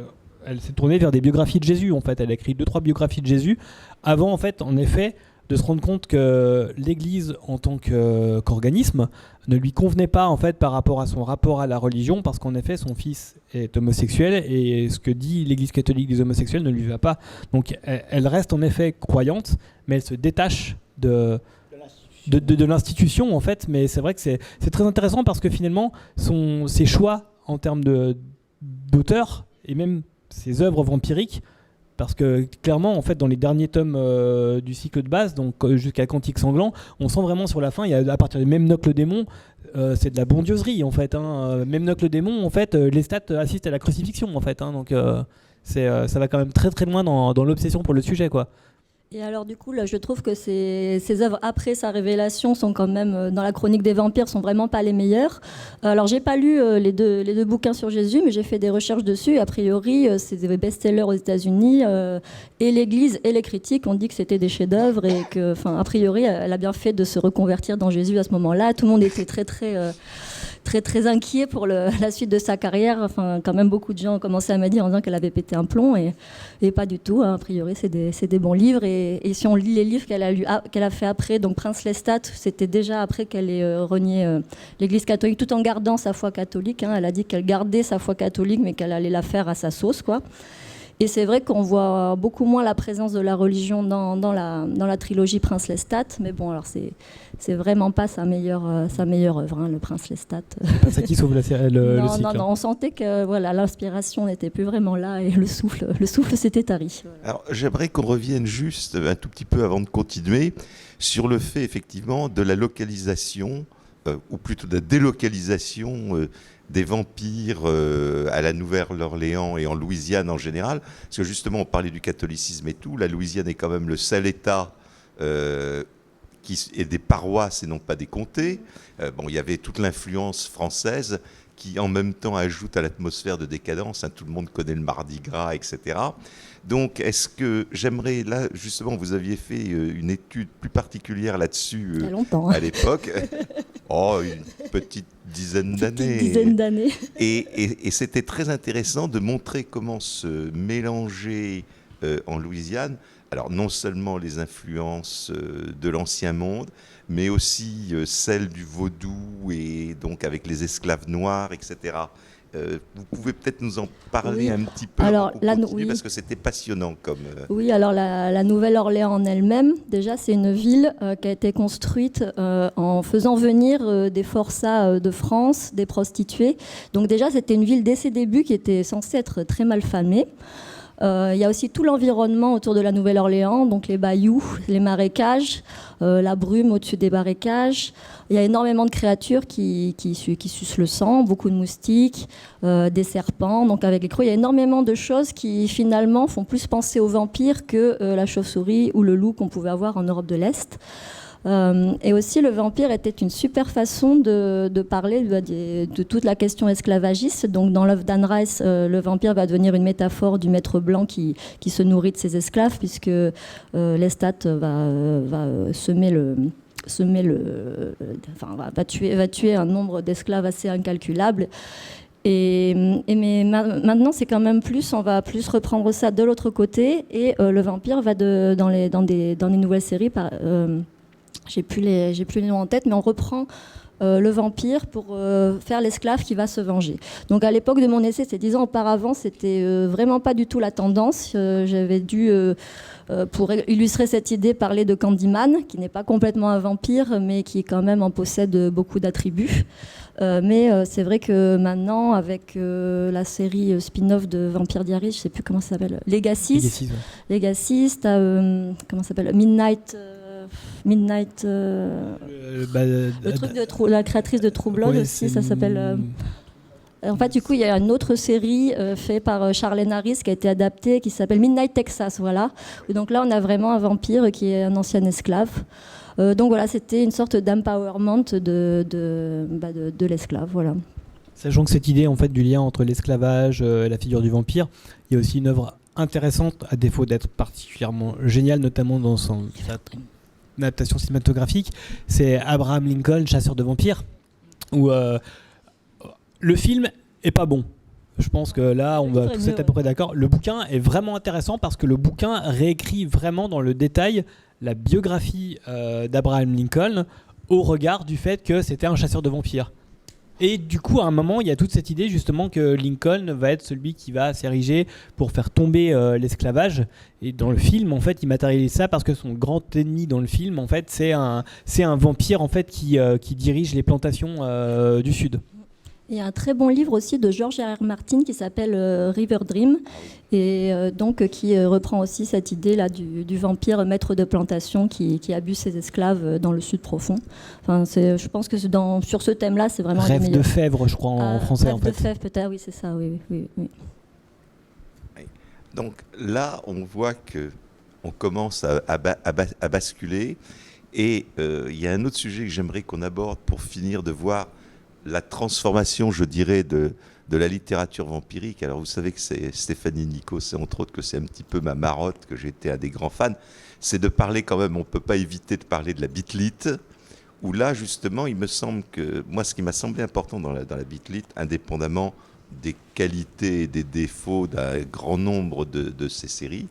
tournée vers des biographies de Jésus, en fait. Elle a écrit 2-3 biographies de Jésus, avant, en fait, en effet, de se rendre compte que l'Église, en tant qu'organisme, ne lui convenait pas en fait par rapport à son rapport à la religion, parce qu'en effet son fils est homosexuel, et ce que dit l'Église catholique des homosexuels ne lui va pas. Donc elle reste en effet croyante, mais elle se détache de l'institution en fait. Mais c'est vrai que c'est très intéressant, parce que finalement ses choix en termes d'auteur, et même ses œuvres vampiriques, parce que clairement en fait dans les derniers tomes du cycle de base, donc jusqu'à Cantique sanglant, on sent vraiment sur la fin, il y a à partir de Memnoch le démon, c'est de la bondieuserie en fait, hein. Memnoch le démon en fait, Lestat assiste à la crucifixion en fait, hein. Donc ça va quand même très très loin dans l'obsession pour le sujet quoi. Et alors du coup, là, je trouve que ces œuvres après sa révélation sont quand même, dans la chronique des vampires, sont vraiment pas les meilleures. Alors j'ai pas lu les deux bouquins sur Jésus, mais j'ai fait des recherches dessus. Et a priori, c'est des best-sellers aux États-Unis, et l'Église et les critiques ont dit que c'était des chefs-d'œuvre, et que, enfin, a priori, elle a bien fait de se reconvertir dans Jésus à ce moment-là. Tout le monde était très inquiet pour la suite de sa carrière. Enfin, quand même, beaucoup de gens ont commencé à me dire en disant qu'elle avait pété un plomb, et pas du tout, hein. A priori, c'est des bons livres. Et si on lit les livres qu'elle a fait après, donc Prince Lestat, c'était déjà après qu'elle ait renié l'Église catholique, tout en gardant sa foi catholique, hein. Elle a dit qu'elle gardait sa foi catholique, mais qu'elle allait la faire à sa sauce, quoi. Et c'est vrai qu'on voit beaucoup moins la présence de la religion dans la trilogie Prince Lestat, mais bon, alors c'est vraiment pas sa meilleure œuvre, hein, le Prince Lestat. C'est pas ça qui sauve le cycle. Non, on sentait que voilà, l'inspiration n'était plus vraiment là, et le souffle s'était tari. Voilà. Alors j'aimerais qu'on revienne juste un tout petit peu avant de continuer sur le fait effectivement de la localisation, ou plutôt de la délocalisation des vampires à la Nouvelle-Orléans et en Louisiane en général, parce que justement on parlait du catholicisme et tout, la Louisiane est quand même le seul État qui est des paroisses et non pas des comtés. Bon, il y avait toute l'influence française qui en même temps ajoute à l'atmosphère de décadence, hein, tout le monde connaît le Mardi Gras, etc. Donc est-ce que j'aimerais, là justement vous aviez fait une étude plus particulière là-dessus à l'époque, une petite dizaine d'années. Et c'était très intéressant de montrer comment se mélanger en Louisiane, alors non seulement les influences de l'ancien monde, mais aussi celles du vaudou, et donc avec les esclaves noirs, etc. Vous pouvez peut-être nous en parler un petit peu, alors, parce que c'était passionnant comme... Oui, alors la Nouvelle-Orléans en elle-même, déjà c'est une ville qui a été construite en faisant venir des forçats de France, des prostituées. Donc déjà c'était une ville dès ses débuts qui était censée être très mal famée. Il y a aussi tout l'environnement autour de la Nouvelle-Orléans, donc les bayous, les marécages, la brume au-dessus des marécages. Il y a énormément de créatures qui sucent le sang, beaucoup de moustiques, des serpents. Donc avec les crocs, il y a énormément de choses qui finalement font plus penser aux vampires que la chauve-souris ou le loup qu'on pouvait avoir en Europe de l'Est. Et aussi, le vampire était une super façon de parler de toute la question esclavagiste. Donc, dans l'œuvre d'Anne Rice, le vampire va devenir une métaphore du maître blanc qui se nourrit de ses esclaves, puisque Lestat va va tuer un nombre d'esclaves assez incalculable. Mais maintenant, c'est quand même on va plus reprendre ça de l'autre côté. Et le vampire va dans les nouvelles séries. J'ai plus les noms en tête, mais on reprend le vampire pour faire l'esclave qui va se venger. Donc à l'époque de mon essai, c'est 10 ans auparavant, c'était vraiment pas du tout la tendance. J'avais dû, pour illustrer cette idée, parler de Candyman, qui n'est pas complètement un vampire, mais qui quand même en possède beaucoup d'attributs. Mais c'est vrai que maintenant, avec la série spin-off de Vampire Diaries, je sais plus comment ça s'appelle, Legacy, t'as comment ça s'appelle, Midnight, le truc de la créatrice de True Blood aussi, ça s'appelle. En fait, du coup, il y a une autre série faite par Charlene Harris qui a été adaptée, qui s'appelle Midnight Texas, voilà. Et donc là, on a vraiment un vampire qui est un ancien esclave. Donc voilà, c'était une sorte d'empowerment de l'esclave, voilà. Sachant que cette idée en fait du lien entre l'esclavage et la figure du vampire, il y a aussi une œuvre intéressante, à défaut d'être particulièrement géniale, notamment dans sa adaptation cinématographique, c'est Abraham Lincoln, chasseur de vampires, où le film est pas bon. Je pense que là, on va tous être à peu près d'accord. Le bouquin est vraiment intéressant parce que le bouquin réécrit vraiment dans le détail la biographie d'Abraham Lincoln au regard du fait que c'était un chasseur de vampires. Et du coup, à un moment, il y a toute cette idée justement que Lincoln va être celui qui va s'ériger pour faire tomber l'esclavage. Et dans le film, en fait, il matérialise ça parce que son grand ennemi dans le film, en fait, c'est un vampire en fait qui dirige les plantations du Sud. Il y a un très bon livre aussi de George R.R. Martin qui s'appelle River Dream et donc qui reprend aussi cette idée là du vampire maître de plantation qui abuse ses esclaves dans le Sud profond. Enfin, je pense que sur ce thème-là, c'est vraiment Rêve de Fèvre, je crois en français. Rêve en fait. de Fèvre, peut-être, oui, c'est ça, oui. Donc là, on voit que on commence à basculer et il y a un autre sujet que j'aimerais qu'on aborde pour finir de voir la transformation, je dirais, de la littérature vampirique. Alors vous savez que c'est Stéphanie Nico, c'est entre autres que c'est un petit peu ma marotte, que j'étais un des grands fans, c'est de parler quand même, on ne peut pas éviter de parler de la beat-lit, où là justement il me semble que, moi ce qui m'a semblé important dans la beat-lit, indépendamment des qualités et des défauts d'un grand nombre de ces séries,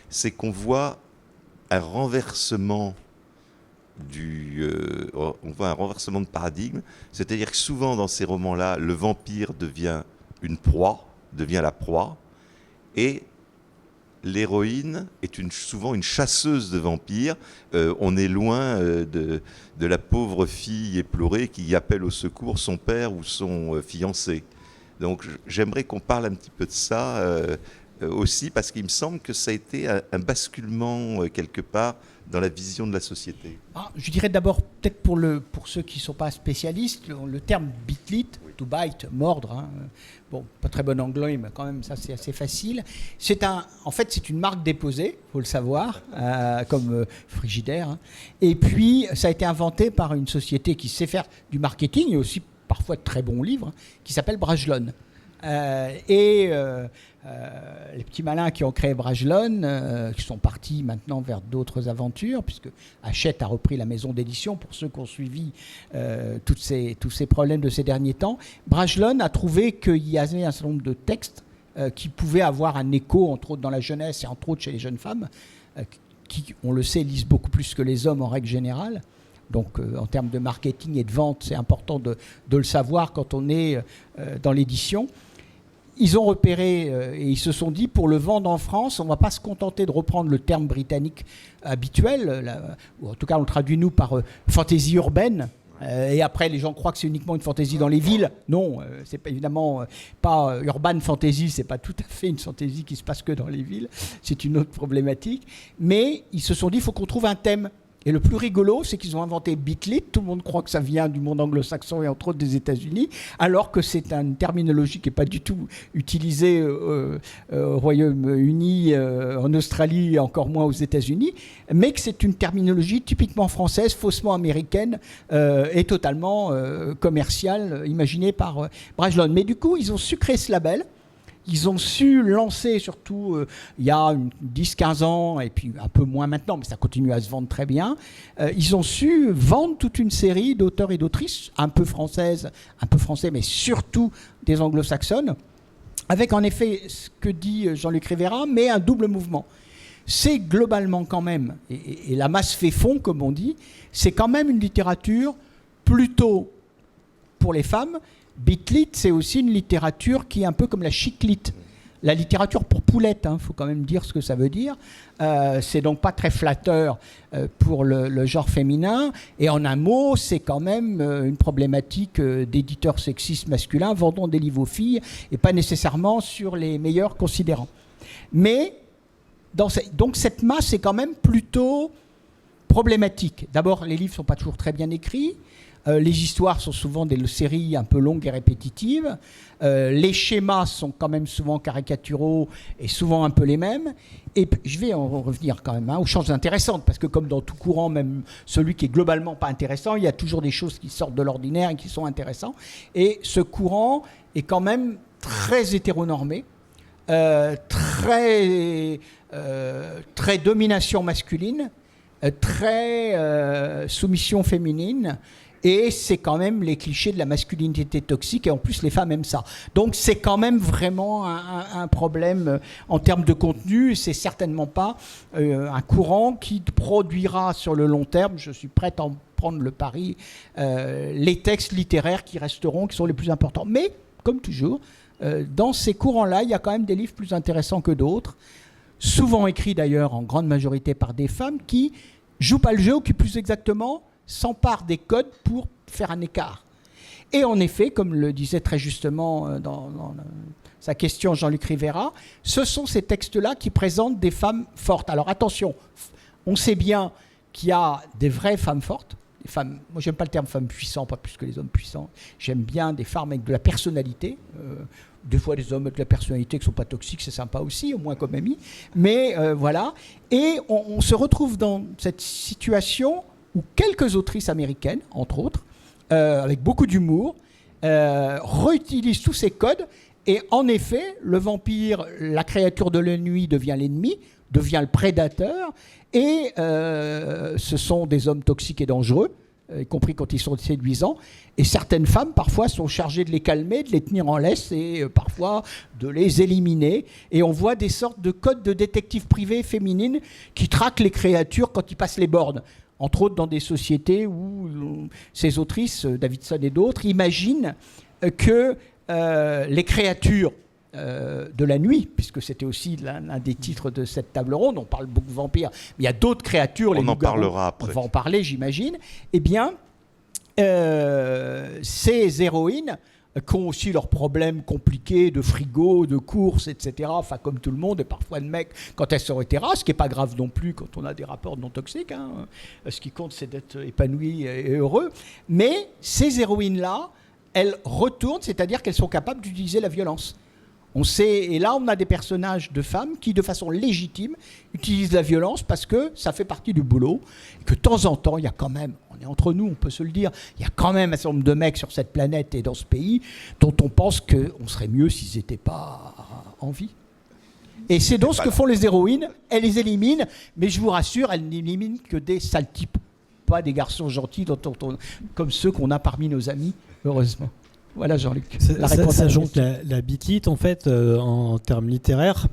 c'est qu'on voit un renversement on voit un renversement de paradigme, c'est-à-dire que souvent dans ces romans-là, le vampire devient la proie, et l'héroïne est souvent une chasseuse de vampires. On est loin de la pauvre fille éplorée qui appelle au secours son père ou son fiancé. Donc j'aimerais qu'on parle un petit peu de ça aussi, parce qu'il me semble que ça a été un basculement quelque part dans la vision de la société. Je dirais d'abord, peut-être pour ceux qui ne sont pas spécialistes, le terme beat-lit, to bite, mordre, hein, bon, pas très bon anglais, mais quand même ça c'est assez facile. En fait c'est une marque déposée, il faut le savoir, comme Frigidaire. Hein. Et puis ça a été inventé par une société qui sait faire du marketing et aussi parfois de très bons livres, hein, qui s'appelle Brajlon. Les petits malins qui ont créé Brajlon, qui sont partis maintenant vers d'autres aventures, puisque Hachette a repris la maison d'édition, pour ceux qui ont suivi tous ces problèmes de ces derniers temps. Brajlon a trouvé qu'il y avait un certain nombre de textes qui pouvaient avoir un écho, entre autres dans la jeunesse et entre autres chez les jeunes femmes, qui, on le sait, lisent beaucoup plus que les hommes en règle générale. Donc en termes de marketing et de vente, c'est important de le savoir quand on est dans l'édition. Ils ont repéré et ils se sont dit, pour le vendre en France, on ne va pas se contenter de reprendre le terme britannique habituel, ou en tout cas on le traduit nous par fantaisie urbaine, et après les gens croient que c'est uniquement une fantaisie dans les villes. Non, c'est pas, évidemment pas urban fantasy, c'est pas tout à fait une fantaisie qui se passe que dans les villes, c'est une autre problématique. Mais ils se sont dit, il faut qu'on trouve un thème. Et le plus rigolo, c'est qu'ils ont inventé Beatlit. Tout le monde croit que ça vient du monde anglo-saxon et entre autres des États-Unis, alors que c'est une terminologie qui n'est pas du tout utilisée au Royaume-Uni, en Australie et encore moins aux États-Unis, mais que c'est une terminologie typiquement française, faussement américaine et totalement commerciale, imaginée par Brajlon. Mais du coup, ils ont su créer ce label. Ils ont su lancer, surtout il y a 10-15 ans, et puis un peu moins maintenant, mais ça continue à se vendre très bien, ils ont su vendre toute une série d'auteurs et d'autrices, un peu françaises, un peu français, mais surtout des anglo-saxonnes, avec en effet ce que dit Jean-Luc Rivera, mais un double mouvement. C'est globalement quand même, et la masse fait fond, comme on dit, c'est quand même une littérature plutôt pour les femmes. Beatlit, c'est aussi une littérature qui est un peu comme la chiclite, la littérature pour poulettes, il faut quand même dire ce que ça veut dire. C'est donc pas très flatteur pour le genre féminin. Et en un mot, c'est quand même une problématique d'éditeurs sexistes masculins, vendons des livres aux filles, et pas nécessairement sur les meilleurs considérants. Mais donc cette masse est quand même plutôt problématique. D'abord, les livres ne sont pas toujours très bien écrits. Les histoires sont souvent des séries un peu longues et répétitives. Les schémas sont quand même souvent caricaturaux et souvent un peu les mêmes. Et je vais en revenir quand même aux choses intéressantes, parce que comme dans tout courant, même celui qui est globalement pas intéressant, il y a toujours des choses qui sortent de l'ordinaire et qui sont intéressantes. Et ce courant est quand même très hétéronormé, très domination masculine, très soumission féminine. Et c'est quand même les clichés de la masculinité toxique, et en plus les femmes aiment ça. Donc c'est quand même vraiment un problème en termes de contenu. C'est certainement pas un courant qui produira sur le long terme, je suis prêt à en prendre le pari, les textes littéraires qui resteront, qui sont les plus importants. Mais, comme toujours, dans ces courants-là, il y a quand même des livres plus intéressants que d'autres, souvent écrits d'ailleurs en grande majorité par des femmes qui jouent pas le jeu, ou qui plus exactement s'empare des codes pour faire un écart. Et en effet, comme le disait très justement dans sa question Jean-Luc Rivera, ce sont ces textes-là qui présentent des femmes fortes. Alors attention, on sait bien qu'il y a des vraies femmes fortes, des femmes, moi j'aime pas le terme femmes puissantes, pas plus que les hommes puissants, j'aime bien des femmes avec de la personnalité, des fois des hommes avec de la personnalité qui ne sont pas toxiques, c'est sympa aussi, au moins comme amis, mais voilà, et on se retrouve dans cette situation où quelques autrices américaines, entre autres, avec beaucoup d'humour, réutilisent tous ces codes. Et en effet, le vampire, la créature de la nuit, devient l'ennemi, devient le prédateur. Et ce sont des hommes toxiques et dangereux, y compris quand ils sont séduisants. Et certaines femmes, parfois, sont chargées de les calmer, de les tenir en laisse et parfois de les éliminer. Et on voit des sortes de codes de détectives privés féminines qui traquent les créatures quand ils passent les bornes. Entre autres dans des sociétés où ces autrices, Davidson et d'autres, imaginent que les créatures de la nuit, puisque c'était aussi l'un des titres de cette table ronde, on parle beaucoup de vampires, mais il y a d'autres créatures, on en parlera après. On va en parler, j'imagine. Eh bien, ces héroïnes qui ont aussi leurs problèmes compliqués de frigo, de courses, etc. Enfin, comme tout le monde, et parfois de mecs, quand elles sont hétéras, ce qui n'est pas grave non plus quand on a des rapports non toxiques. Ce qui compte, c'est d'être épanoui et heureux. Mais ces héroïnes-là, elles retournent, c'est-à-dire qu'elles sont capables d'utiliser la violence. On sait, et là, on a des personnages de femmes qui, de façon légitime, utilisent la violence parce que ça fait partie du boulot. Et que de temps en temps, il y a quand même, on est entre nous, on peut se le dire, il y a quand même un certain nombre de mecs sur cette planète et dans ce pays dont on pense qu'on serait mieux s'ils n'étaient pas en vie. Et c'est donc ce que font les héroïnes. Elles les éliminent, mais je vous rassure, elles n'éliminent que des sales types, pas des garçons gentils comme ceux qu'on a parmi nos amis, heureusement. Voilà Jean-Luc. Sachant que la Beatlit, en fait, en termes littéraires,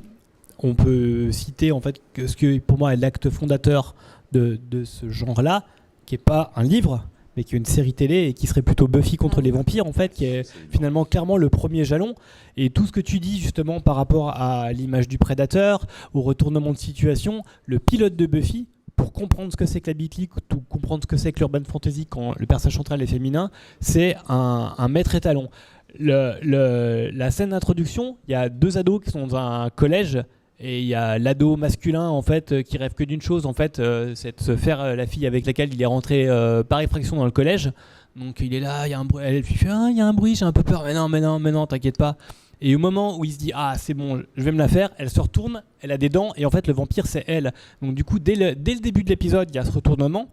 on peut citer en fait ce que pour moi est l'acte fondateur de ce genre-là, qui n'est pas un livre, mais qui est une série télé et qui serait plutôt Buffy contre les vampires, en fait, qui est finalement clairement le premier jalon. Et tout ce que tu dis justement par rapport à l'image du prédateur, au retournement de situation, le pilote de Buffy, pour comprendre ce que c'est que la Beatlit, ou comprendre ce que c'est que l'urban fantasy quand le personnage central est féminin, c'est un maître étalon. La scène d'introduction, il y a deux ados qui sont dans un collège Et il y a l'ado masculin en fait qui rêve que d'une chose en fait, c'est de se faire la fille avec laquelle il est rentré par effraction dans le collège. Donc il est là, il y a un bruit, elle lui fait il y a un bruit, j'ai un peu peur. Mais non, t'inquiète pas. Et au moment où il se dit ah c'est bon, je vais me la faire, elle se retourne, elle a des dents et en fait le vampire c'est elle. Donc du coup dès le début de l'épisode il y a ce retournement.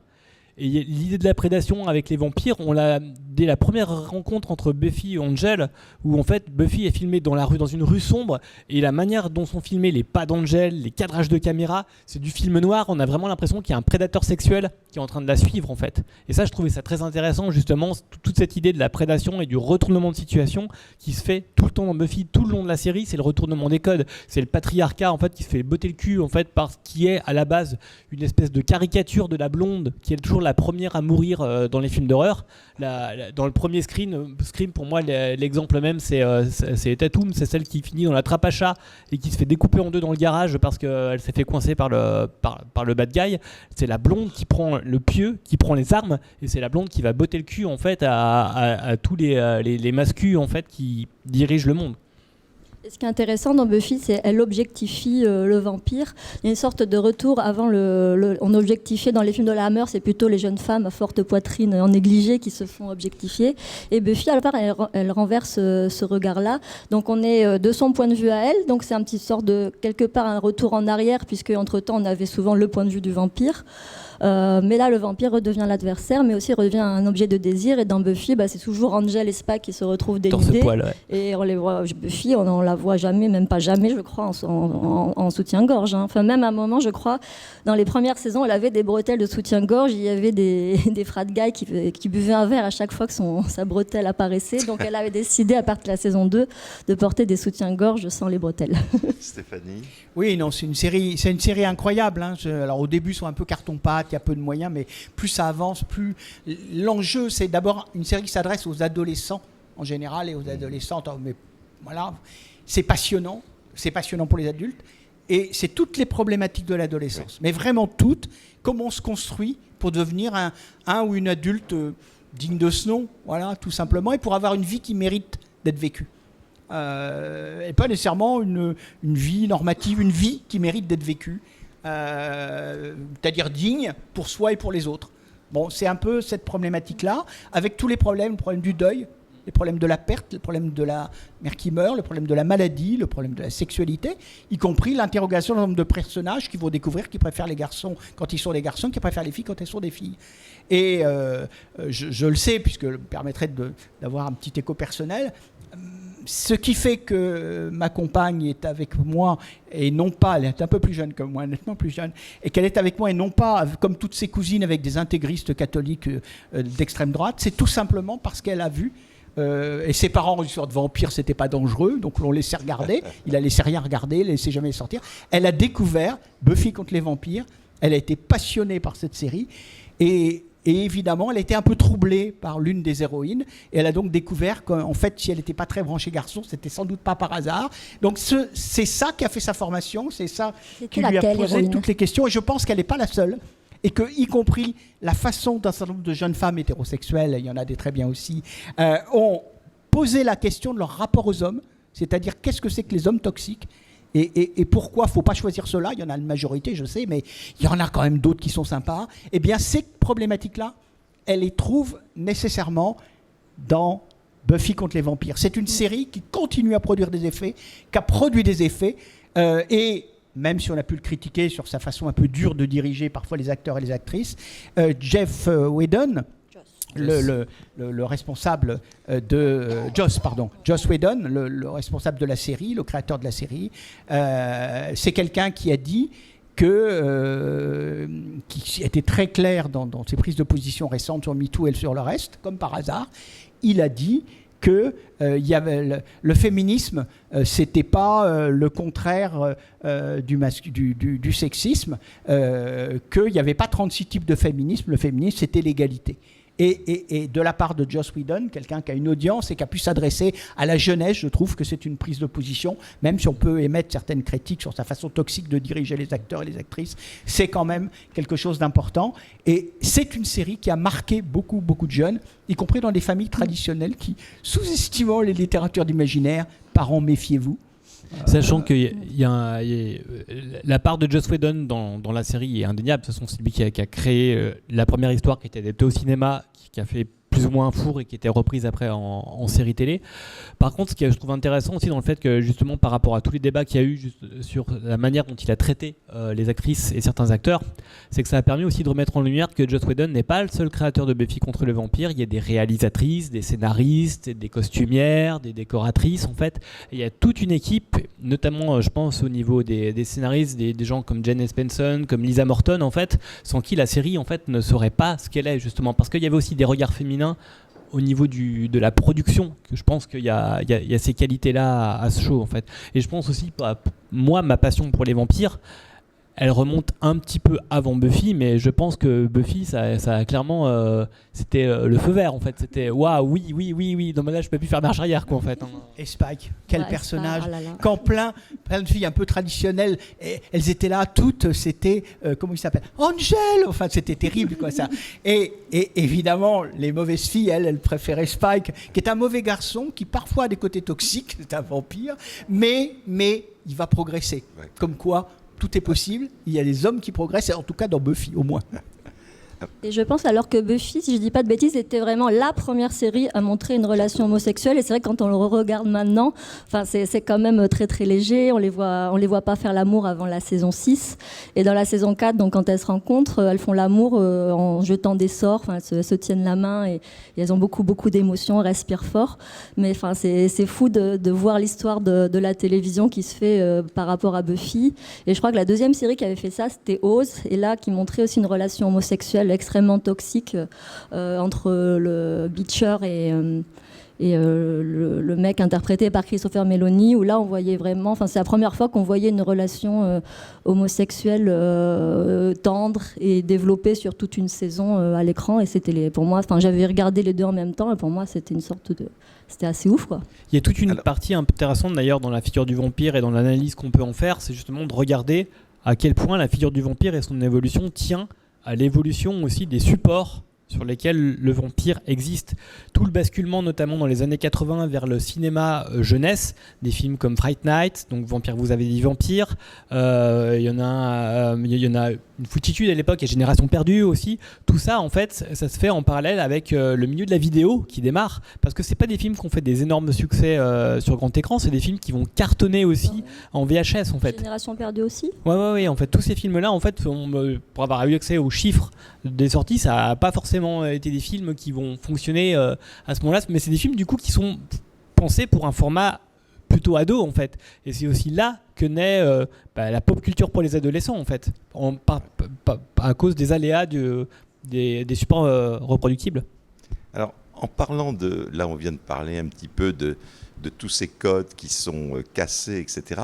Et l'idée de la prédation avec les vampires, on l'a dès la première rencontre entre Buffy et Angel, où en fait Buffy est filmée dans une rue sombre, et la manière dont sont filmés les pas d'Angel, les cadrages de caméra, c'est du film noir. On a vraiment l'impression qu'il y a un prédateur sexuel qui est en train de la suivre en fait. Et ça, je trouvais ça très intéressant justement, toute cette idée de la prédation et du retournement de situation qui se fait tout le temps dans Buffy, tout le long de la série. C'est le retournement des codes, c'est le patriarcat en fait qui se fait botter le cul en fait par ce qui est à la base une espèce de caricature de la blonde qui est toujours la première à mourir dans les films d'horreur. Dans le premier Scream pour moi l'exemple même c'est Tatum, c'est celle qui finit dans la trappe à chat et qui se fait découper en deux dans le garage parce qu'elle s'est fait coincer par le bad guy. C'est la blonde qui prend le pieu, qui prend les armes, et c'est la blonde qui va botter le cul en fait à tous les mascus en fait qui dirigent le monde. Et ce qui est intéressant dans Buffy, c'est qu'elle objectifie le vampire. Il y a une sorte de retour avant on objectifiait dans les films de la Hammer, c'est plutôt les jeunes femmes à forte poitrine en négligé qui se font objectifier. Et Buffy, à la part, elle renverse ce regard-là. Donc on est de son point de vue à elle. Donc c'est un petit sort de quelque part un retour en arrière, puisque entre-temps on avait souvent le point de vue du vampire. Mais là, le vampire redevient l'adversaire, mais aussi redevient un objet de désir. Et dans Buffy, c'est toujours Angel et Spike qui se retrouvent dénudés. Et on les voit, Buffy, on la voit jamais, même pas jamais, je crois, en soutien-gorge. Hein. Enfin, même à un moment, je crois, dans les premières saisons, elle avait des bretelles de soutien-gorge. Il y avait des frat guys qui buvaient un verre à chaque fois que sa bretelle apparaissait. Donc, elle avait décidé, à partir de la saison 2, de porter des soutiens-gorge sans les bretelles. Stéphanie? Oui, non, c'est une série incroyable. Hein. Alors au début, ils sont un peu carton-pâte, il y a peu de moyens, mais plus ça avance, plus l'enjeu, c'est d'abord une série qui s'adresse aux adolescents en général et aux adolescentes. Mais voilà, c'est passionnant pour les adultes, et c'est toutes les problématiques de l'adolescence, mais vraiment toutes. Comment on se construit pour devenir un ou une adulte digne de ce nom, voilà, tout simplement, et pour avoir une vie qui mérite d'être vécue. Et pas nécessairement une vie normative, une vie qui mérite d'être vécue, c'est-à-dire digne pour soi et pour les autres. Bon, c'est un peu cette problématique-là, avec tous les problèmes, le problème du deuil, les problèmes de la perte, le problème de la mère qui meurt, le problème de la maladie, le problème de la sexualité, y compris l'interrogation d'un nombre de personnages qui vont découvrir qu'ils préfèrent les garçons quand ils sont des garçons, qu'ils préfèrent les filles quand elles sont des filles. Et je le sais, puisque ça me permettrait d'avoir un petit écho personnel. Ce qui fait que ma compagne est avec moi, et non pas, elle est un peu plus jeune que moi, nettement plus jeune, et qu'elle est avec moi et non pas comme toutes ses cousines avec des intégristes catholiques d'extrême droite, c'est tout simplement parce qu'elle a vu, et ses parents, une sorte de vampire, c'était pas dangereux, donc on laissait regarder, il la laissait rien regarder, il la laissait jamais sortir. Elle a découvert Buffy contre les vampires, elle a été passionnée par cette série, et évidemment, elle a été un peu troublée par l'une des héroïnes. Et elle a donc découvert qu'en fait, si elle n'était pas très branchée garçon, c'était sans doute pas par hasard. Donc c'est ça qui a fait sa formation, c'est ça qui lui a posé toutes les questions. Et je pense qu'elle n'est pas la seule. Et que, y compris la façon d'un certain nombre de jeunes femmes hétérosexuelles, il y en a des très bien aussi, ont posé la question de leur rapport aux hommes. C'est-à-dire, qu'est-ce que c'est que les hommes toxiques ? Et pourquoi il ne faut pas choisir cela ? Il y en a une majorité, je sais, mais il y en a quand même d'autres qui sont sympas. Eh bien, ces problématiques-là, elle les trouve nécessairement dans Buffy contre les vampires. C'est une série qui continue à produire des effets, qui a produit des effets, et même si on a pu le critiquer sur sa façon un peu dure de diriger parfois les acteurs et les actrices, Joss Whedon, le responsable Joss Whedon, le responsable de la série, le créateur de la série, c'est quelqu'un qui a dit qui était très clair dans ses prises de position récentes sur MeToo et sur le reste, comme par hasard. Il a dit que y avait le féminisme, c'était pas le contraire du sexisme, qu'il n'y avait pas 36 types de féminisme, le féminisme c'était l'égalité. Et de la part de Joss Whedon, quelqu'un qui a une audience et qui a pu s'adresser à la jeunesse, je trouve que c'est une prise de position, même si on peut émettre certaines critiques sur sa façon toxique de diriger les acteurs et les actrices, c'est quand même quelque chose d'important. Et c'est une série qui a marqué beaucoup, beaucoup de jeunes, y compris dans des familles traditionnelles qui, sous-estimant les littératures d'imaginaire, parents, méfiez-vous, Sachant que la part de Joss Whedon dans la série est indéniable. De toute façon, c'est lui qui a créé la première histoire qui était adaptée au cinéma, qui a fait plus ou moins un four et qui était reprise après en série télé. Par contre, ce que je trouve intéressant aussi dans le fait que justement par rapport à tous les débats qu'il y a eu sur la manière dont il a traité les actrices et certains acteurs, c'est que ça a permis aussi de remettre en lumière que Joss Whedon n'est pas le seul créateur de Buffy contre le vampire. Il y a des réalisatrices, des scénaristes, des costumières, des décoratrices en fait. Et il y a toute une équipe, notamment je pense au niveau des scénaristes, des gens comme Jen Espenson, comme Lisa Morton en fait, sans qui la série en fait ne serait pas ce qu'elle est justement. Parce qu'il y avait aussi des regards féminins au niveau de la production, que je pense qu'il y a ces qualités-là à ce show en fait. Et je pense aussi, moi, ma passion pour les vampires, elle remonte un petit peu avant Buffy, mais je pense que Buffy, ça a clairement, c'était le feu vert en fait. C'était waouh, oui. Non mais là, je peux plus faire marche arrière quoi en fait. Et Spike, quel personnage. Spike, oh là là. Quand plein de filles un peu traditionnelles, elles étaient là toutes, c'était comment il s'appelle, Angel. Enfin, c'était terrible quoi ça. Et évidemment, les mauvaises filles, elles préféraient Spike, qui est un mauvais garçon, qui parfois a des côtés toxiques, c'est un vampire, mais il va progresser. Ouais. Comme quoi. Tout est possible, il y a des hommes qui progressent, en tout cas dans Buffy, au moins. Et je pense alors que Buffy, si je dis pas de bêtises, était vraiment la première série à montrer une relation homosexuelle. Et c'est vrai que quand on le regarde maintenant, c'est quand même très très léger. On les voit pas faire l'amour avant la saison 6. Et dans la saison 4, donc quand elles se rencontrent, elles font l'amour en jetant des sorts. Elles se tiennent la main et elles ont beaucoup d'émotions, elles respirent fort. Mais c'est fou de voir l'histoire de la télévision qui se fait par rapport à Buffy. Et je crois que la deuxième série qui avait fait ça, c'était Oz. Et là, qui montrait aussi une relation homosexuelle extrêmement toxique entre le Beecher et le mec interprété par Christopher Meloni, où là on voyait vraiment, c'est la première fois qu'on voyait une relation homosexuelle tendre et développée sur toute une saison à l'écran. Et c'était pour moi, j'avais regardé les deux en même temps et pour moi c'était une sorte de, c'était assez ouf quoi. Il y a toute une partie intéressante d'ailleurs dans la figure du vampire et dans l'analyse qu'on peut en faire, c'est justement de regarder à quel point la figure du vampire et son évolution tient à l'évolution aussi des supports sur lesquels le vampire existe. Tout le basculement, notamment dans les années 80, vers le cinéma jeunesse, des films comme Fright Night, donc Vampire, vous avez dit Vampire, il y en a une foutitude à l'époque, et Génération Perdue aussi. Tout ça, en fait, ça se fait en parallèle avec le milieu de la vidéo qui démarre, parce que c'est pas des films qui ont fait des énormes succès sur grand écran, c'est des films qui vont cartonner aussi en VHS, en fait. Génération Perdue aussi. Ouais, en fait, tous ces films-là, en fait, pour avoir eu accès aux chiffres des sorties, ça n'a pas forcément été des films qui vont fonctionner à ce moment-là, mais c'est des films du coup qui sont pensés pour un format plutôt ado en fait, et c'est aussi là que naît la pop culture pour les adolescents en fait, à cause des aléas des supports reproductibles. Alors en parlant là on vient de parler un petit peu de tous ces codes qui sont cassés, etc.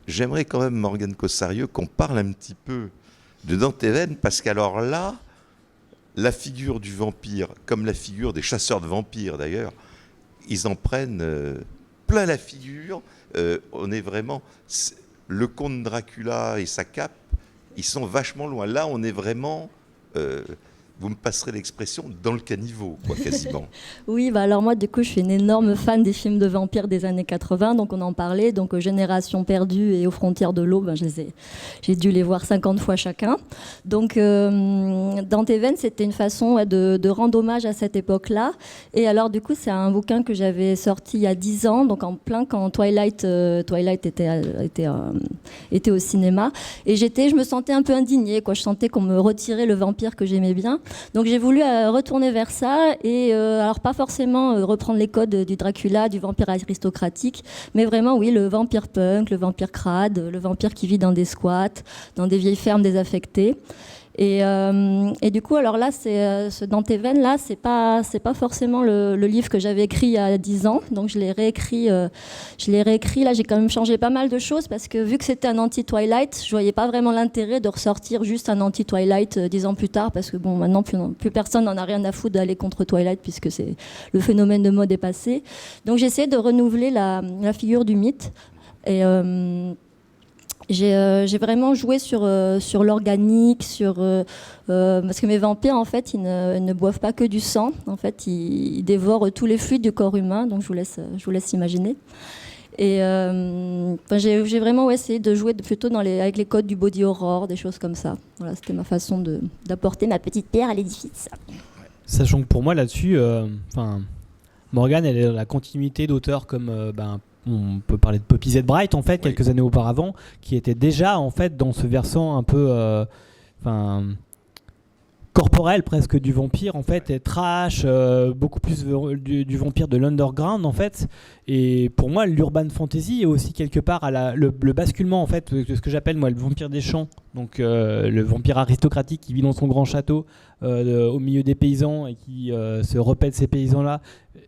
J'aimerais quand même, Morgane Kossarieu, qu'on parle un petit peu de Dante Even, parce qu'alors là, la figure du vampire, comme la figure des chasseurs de vampires d'ailleurs, ils en prennent plein la figure. On est vraiment... Le comte Dracula et sa cape, ils sont vachement loin. Là, on est vraiment... vous me passerez l'expression, dans le caniveau, quoi, quasiment. Oui, alors moi, du coup, je suis une énorme fan des films de vampires des années 80, donc on en parlait, donc Génération Perdue et Aux Frontières de l'Aube, j'ai dû les voir 50 fois chacun. Donc, Dante Even, c'était une façon de rendre hommage à cette époque-là. Et alors, du coup, c'est un bouquin que j'avais sorti il y a 10 ans, donc en plein quand Twilight était au cinéma. Et je me sentais un peu indignée, quoi. Je sentais qu'on me retirait le vampire que j'aimais bien. Donc j'ai voulu retourner vers ça et alors pas forcément reprendre les codes du Dracula, du vampire aristocratique, mais vraiment oui, le vampire punk, le vampire crade, le vampire qui vit dans des squats, dans des vieilles fermes désaffectées. Et du coup, alors là, ce Dante Even là, c'est pas forcément le livre que j'avais écrit il y a 10 ans. Donc je l'ai réécrit. Là, j'ai quand même changé pas mal de choses parce que vu que c'était un anti-Twilight, je voyais pas vraiment l'intérêt de ressortir juste un anti-Twilight 10 ans plus tard, parce que bon, maintenant plus personne n'en a rien à foutre d'aller contre Twilight puisque le phénomène de mode est passé. Donc j'ai essayé de renouveler la figure du mythe et j'ai vraiment joué sur l'organique, parce que mes vampires, en fait, ils ne boivent pas que du sang. En fait, ils dévorent tous les fluides du corps humain. Donc, je vous laisse imaginer. Et j'ai vraiment essayé de jouer plutôt avec les codes du body horror, des choses comme ça. Voilà, c'était ma façon d'apporter ma petite pierre à l'édifice. Sachant que pour moi là-dessus, Morgane, elle est dans la continuité d'auteurs comme on peut parler de Poppy Z. Bright en fait, quelques années auparavant, qui était déjà en fait dans ce versant un peu corporel presque du vampire en fait, et trash, beaucoup plus du vampire de l'underground en fait. Et pour moi, l'urban fantasy est aussi quelque part le basculement en fait de ce que j'appelle moi le vampire des champs, donc le vampire aristocratique qui vit dans son grand château au milieu des paysans et qui se repète ces paysans là,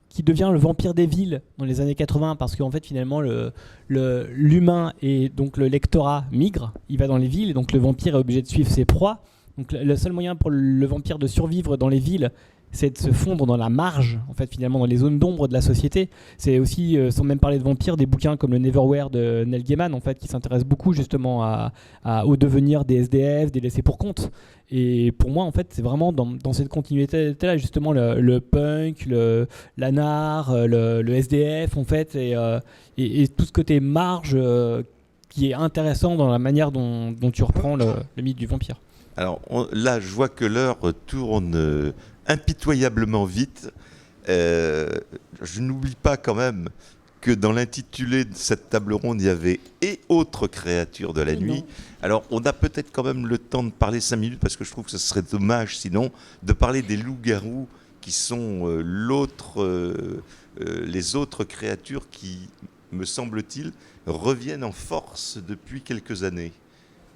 qui devient le vampire des villes dans les années 80, parce qu'en fait finalement l'humain et donc le lectorat migre, il va dans les villes et donc le vampire est obligé de suivre ses proies. Donc le seul moyen pour le vampire de survivre dans les villes, c'est de se fondre dans la marge, en fait, finalement, dans les zones d'ombre de la société. C'est aussi, sans même parler de vampires, des bouquins comme le Neverwhere de Neil Gaiman, en fait, qui s'intéressent beaucoup justement au devenir des SDF, des laissés pour compte. Et pour moi, en fait, c'est vraiment dans cette continuité-là, justement, le punk, la NAR, le SDF, en fait, et tout ce côté marge qui est intéressant dans la manière dont tu reprends le mythe du vampire. Alors là, je vois que l'heure tourne impitoyablement vite. Je n'oublie pas quand même que dans l'intitulé de cette table ronde, il y avait « Et autres créatures de la nuit ». Alors, on a peut-être quand même le temps de parler 5 minutes, parce que je trouve que ce serait dommage, sinon, de parler des loups-garous, qui sont les autres créatures qui, me semble-t-il, reviennent en force depuis quelques années.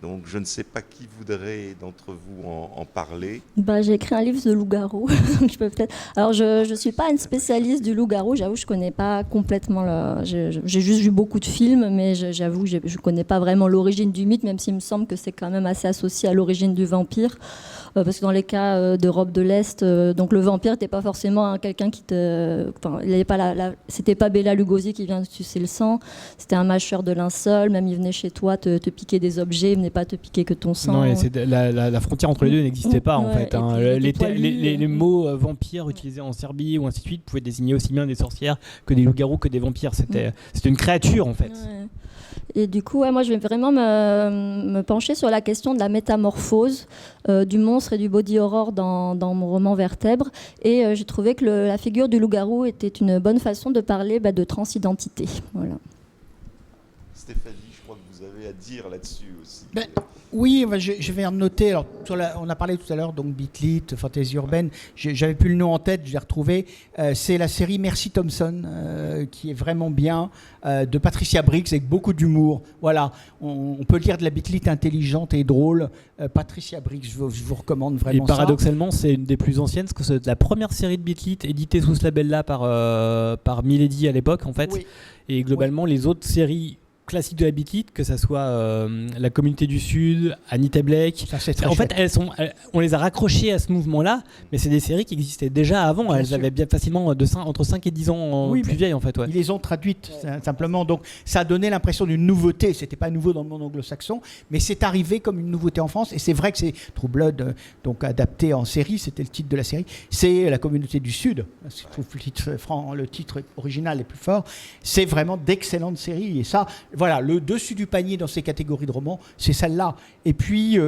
Donc, je ne sais pas qui voudrait d'entre vous en parler. J'ai écrit un livre de loup-garou. Je peux peut-être. Alors, je suis pas une spécialiste du loup-garou. J'avoue, je connais pas complètement. J'ai juste vu beaucoup de films, mais j'avoue, je connais pas vraiment l'origine du mythe, même s'il me semble que c'est quand même assez associé à l'origine du vampire. Parce que dans les cas d'Europe de l'Est, donc le vampire n'était pas forcément quelqu'un qui te. Enfin, il avait pas c'était pas Bela Lugosi qui vient te sucer le sang. C'était un mâcheur de linceul. Même il venait chez toi te piquer des objets. Il venait pas te piquer que ton sang. Non, et la frontière entre les deux n'existait pas en fait. Hein. Les mots vampires utilisés en Serbie ou ainsi de suite pouvaient désigner aussi bien des sorcières que des loups-garous que des vampires. C'était une créature en fait. Ouais. Et du coup, moi, je vais vraiment me pencher sur la question de la métamorphose du monstre et du body horror dans mon roman Vertèbre. Et j'ai trouvé que la figure du loup-garou était une bonne façon de parler de transidentité. Voilà. Stéphanie, je crois que vous avez à dire là-dessus aussi. Oui, je vais en noter. Alors, on a parlé tout à l'heure donc Beat-Lit, Fantasy urbaine. J'avais plus le nom en tête, je l'ai retrouvé. C'est la série Merci Thompson, qui est vraiment bien, de Patricia Briggs, avec beaucoup d'humour. Voilà, on peut lire de la Beat-Lit intelligente et drôle. Patricia Briggs, je vous recommande vraiment. Et paradoxalement, c'est une des plus anciennes, parce que c'est la première série de Beat-Lit éditée sous ce label-là par Milady à l'époque, en fait. Oui. Et globalement, les autres séries classiques de la Beat-Lit, que ça soit la Communauté du Sud, Anita Blake. Ça, c'est très en chouette. fait, on les a raccrochées à ce mouvement-là, mais c'est des séries qui existaient déjà avant. Elles avaient bien facilement entre 5 et 10 ans plus vieilles, en fait. Ouais. Ils les ont traduites, simplement. Donc, ça a donné l'impression d'une nouveauté. C'était pas nouveau dans le monde anglo-saxon, mais c'est arrivé comme une nouveauté en France. Et c'est vrai que c'est True Blood, donc adapté en série, c'était le titre de la série. C'est la Communauté du Sud. Je trouve le titre original est plus fort. C'est vraiment d'excellentes séries. Et ça, voilà, le dessus du panier dans ces catégories de romans, c'est celle-là. Et puis,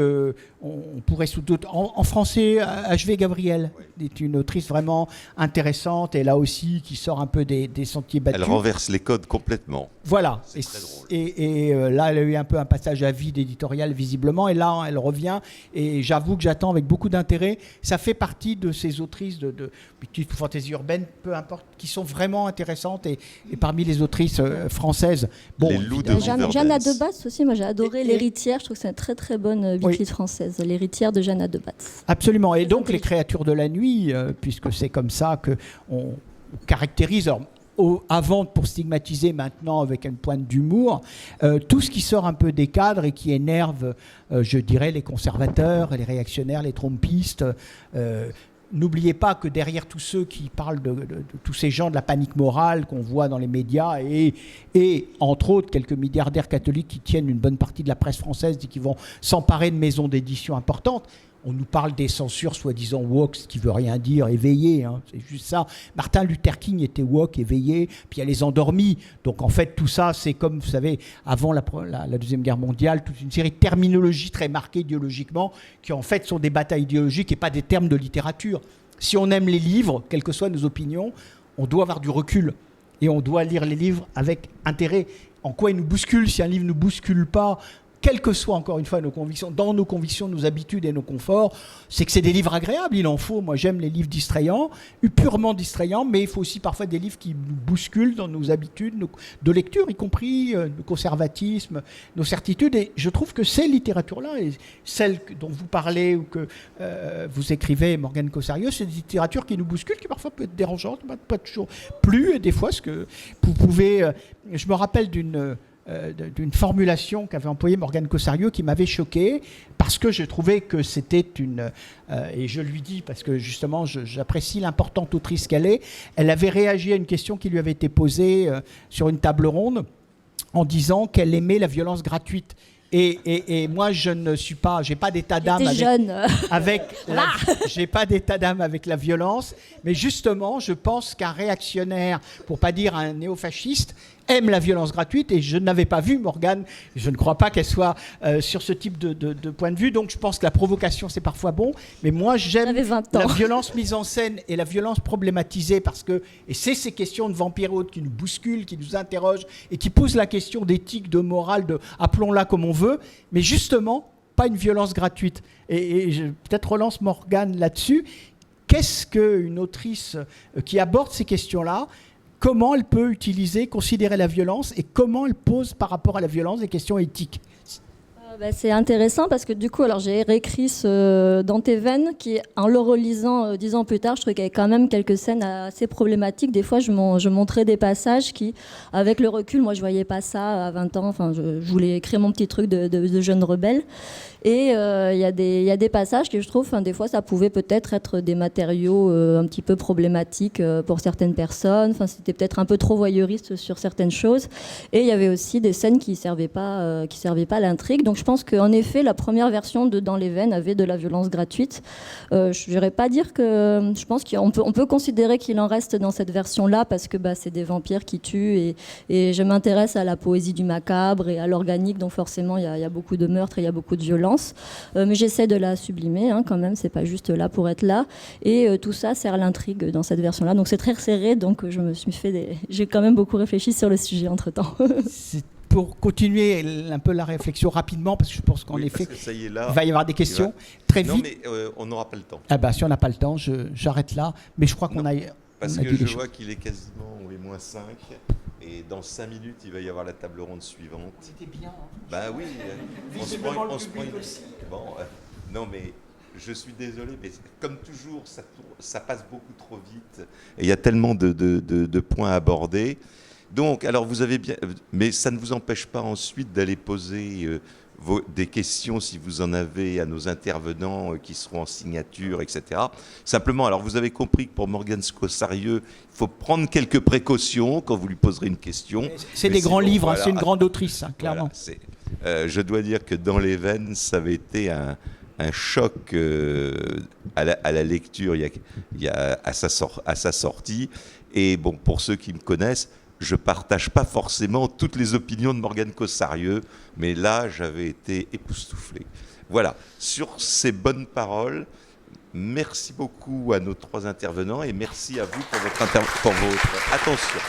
on pourrait sous d'autres... En français, H.V. Gabriel est une autrice vraiment intéressante, et là aussi, qui sort un peu des sentiers battus. Elle renverse les codes complètement. Voilà. C'est très drôle. Et là, elle a eu un peu un passage à vide éditorial, visiblement, et là, elle revient, et j'avoue que j'attends avec beaucoup d'intérêt. Ça fait partie de ces autrices de petite fantaisie urbaine, peu importe, qui sont vraiment intéressantes, et parmi les autrices françaises... Bon, les loups de Jeanne de Batz aussi, moi j'ai adoré L'Héritière, je trouve que c'est une très très bonne Beat-Lit française, L'Héritière de Jeanne de Batz. Absolument, et donc les créatures de la nuit, puisque c'est comme ça qu'on caractérise... avant pour stigmatiser, maintenant avec une pointe d'humour, tout ce qui sort un peu des cadres et qui énerve, je dirais, les conservateurs, les réactionnaires, les trompistes. N'oubliez pas que derrière tous ceux qui parlent de tous ces gens de la panique morale qu'on voit dans les médias et entre autres quelques milliardaires catholiques qui tiennent une bonne partie de la presse française et qui vont s'emparer de maisons d'édition importantes, on nous parle des censures soi-disant woke, ce qui veut rien dire, éveillé, hein, c'est juste ça. Martin Luther King était woke, éveillé, puis il y a les endormis. Donc en fait, tout ça, c'est comme, vous savez, avant la Deuxième Guerre mondiale, toute une série de terminologies très marquées idéologiquement, qui en fait sont des batailles idéologiques et pas des termes de littérature. Si on aime les livres, quelles que soient nos opinions, on doit avoir du recul. Et on doit lire les livres avec intérêt. En quoi ils nous bousculent? Si un livre ne nous bouscule pas, quelles que soient encore une fois nos convictions, dans nos convictions, nos habitudes et nos conforts, c'est que c'est des livres agréables, il en faut. Moi j'aime les livres distrayants, purement distrayants, mais il faut aussi parfois des livres qui nous bousculent dans nos habitudes de lecture, y compris nos conservatismes, nos certitudes. Et je trouve que ces littératures-là, et celles dont vous parlez ou que vous écrivez, Morgane Cossarieu, c'est des littératures qui nous bousculent, qui parfois peuvent être dérangeantes, pas toujours plus, et des fois ce que vous pouvez... je me rappelle d'une formulation qu'avait employée Morgane Cossarieu qui m'avait choqué parce que je trouvais que c'était et je lui dis parce que justement j'apprécie l'importante autrice qu'elle est, elle avait réagi à une question qui lui avait été posée sur une table ronde en disant qu'elle aimait la violence gratuite. Et moi, je ne suis pas, j'ai pas d'état d'âme j'ai pas d'état d'âme avec la violence, mais justement, je pense qu'un réactionnaire, pour pas dire un néofasciste, aime la violence gratuite, et je n'avais pas vu Morgane, je ne crois pas qu'elle soit sur ce type de point de vue, donc je pense que la provocation c'est parfois bon, mais moi j'aime la violence mise en scène et la violence problématisée, parce que, et c'est ces questions de vampires autres qui nous bousculent, qui nous interrogent, et qui posent la question d'éthique, de morale, appelons-la comme on veut, mais justement, pas une violence gratuite. Et je peut-être relance Morgane là-dessus. Qu'est-ce qu'une autrice qui aborde ces questions-là, comment elle peut considérer la violence, et comment elle pose par rapport à la violence des questions éthiques? C'est intéressant parce que du coup, alors j'ai réécrit Dans tes veines, qui en le relisant 10 ans plus tard, je trouvais qu'il y avait quand même quelques scènes assez problématiques. Des fois, je montrais des passages qui, avec le recul, moi je voyais pas ça à 20 ans. Enfin, je voulais écrire mon petit truc de jeune rebelle. Et il y a des passages que je trouve, des fois, ça pouvait peut-être être des matériaux un petit peu problématiques pour certaines personnes. Enfin, c'était peut-être un peu trop voyeuriste sur certaines choses. Et il y avait aussi des scènes qui servaient pas à l'intrigue. Donc je pense qu'en effet, la première version de Dans les veines avait de la violence gratuite. Je n'irais pas dire que... Je pense qu'on peut considérer qu'il en reste dans cette version-là, parce que c'est des vampires qui tuent, et je m'intéresse à la poésie du macabre et à l'organique, donc forcément il y a beaucoup de meurtres et il y a beaucoup de violence. Mais j'essaie de la sublimer quand même, c'est pas juste là pour être là, et tout ça sert l'intrigue dans cette version-là, donc c'est très serré, donc je me suis fait j'ai quand même beaucoup réfléchi sur le sujet entre-temps. Pour continuer un peu la réflexion rapidement, parce que je pense qu'en effet, il va y avoir des questions très vite. Non, mais on n'aura pas le temps. Si on n'a pas le temps, j'arrête là. Mais je crois qu'on a... Parce que je vois qu'il est quasiment les -5, et dans 5 minutes, il va y avoir la table ronde suivante. C'était bien. Oui, on se prend une... Bon, non, mais je suis désolé, mais comme toujours, ça passe beaucoup trop vite. Et il y a tellement de points à aborder. Donc, alors vous avez bien, mais ça ne vous empêche pas ensuite d'aller poser des questions, si vous en avez, à nos intervenants qui seront en signature, etc. Simplement, alors vous avez compris que pour Morgane Cossarieu, il faut prendre quelques précautions quand vous lui poserez une question. C'est des grands livres, voilà. C'est une grande autrice, clairement. Voilà, je dois dire que Dans les veines, ça avait été un choc à la lecture à sa sortie. Et bon, pour ceux qui me connaissent, je ne partage pas forcément toutes les opinions de Morgane Cossarieu, mais là, j'avais été époustouflé. Voilà, sur ces bonnes paroles, merci beaucoup à nos 3 intervenants, et merci à vous pour votre attention.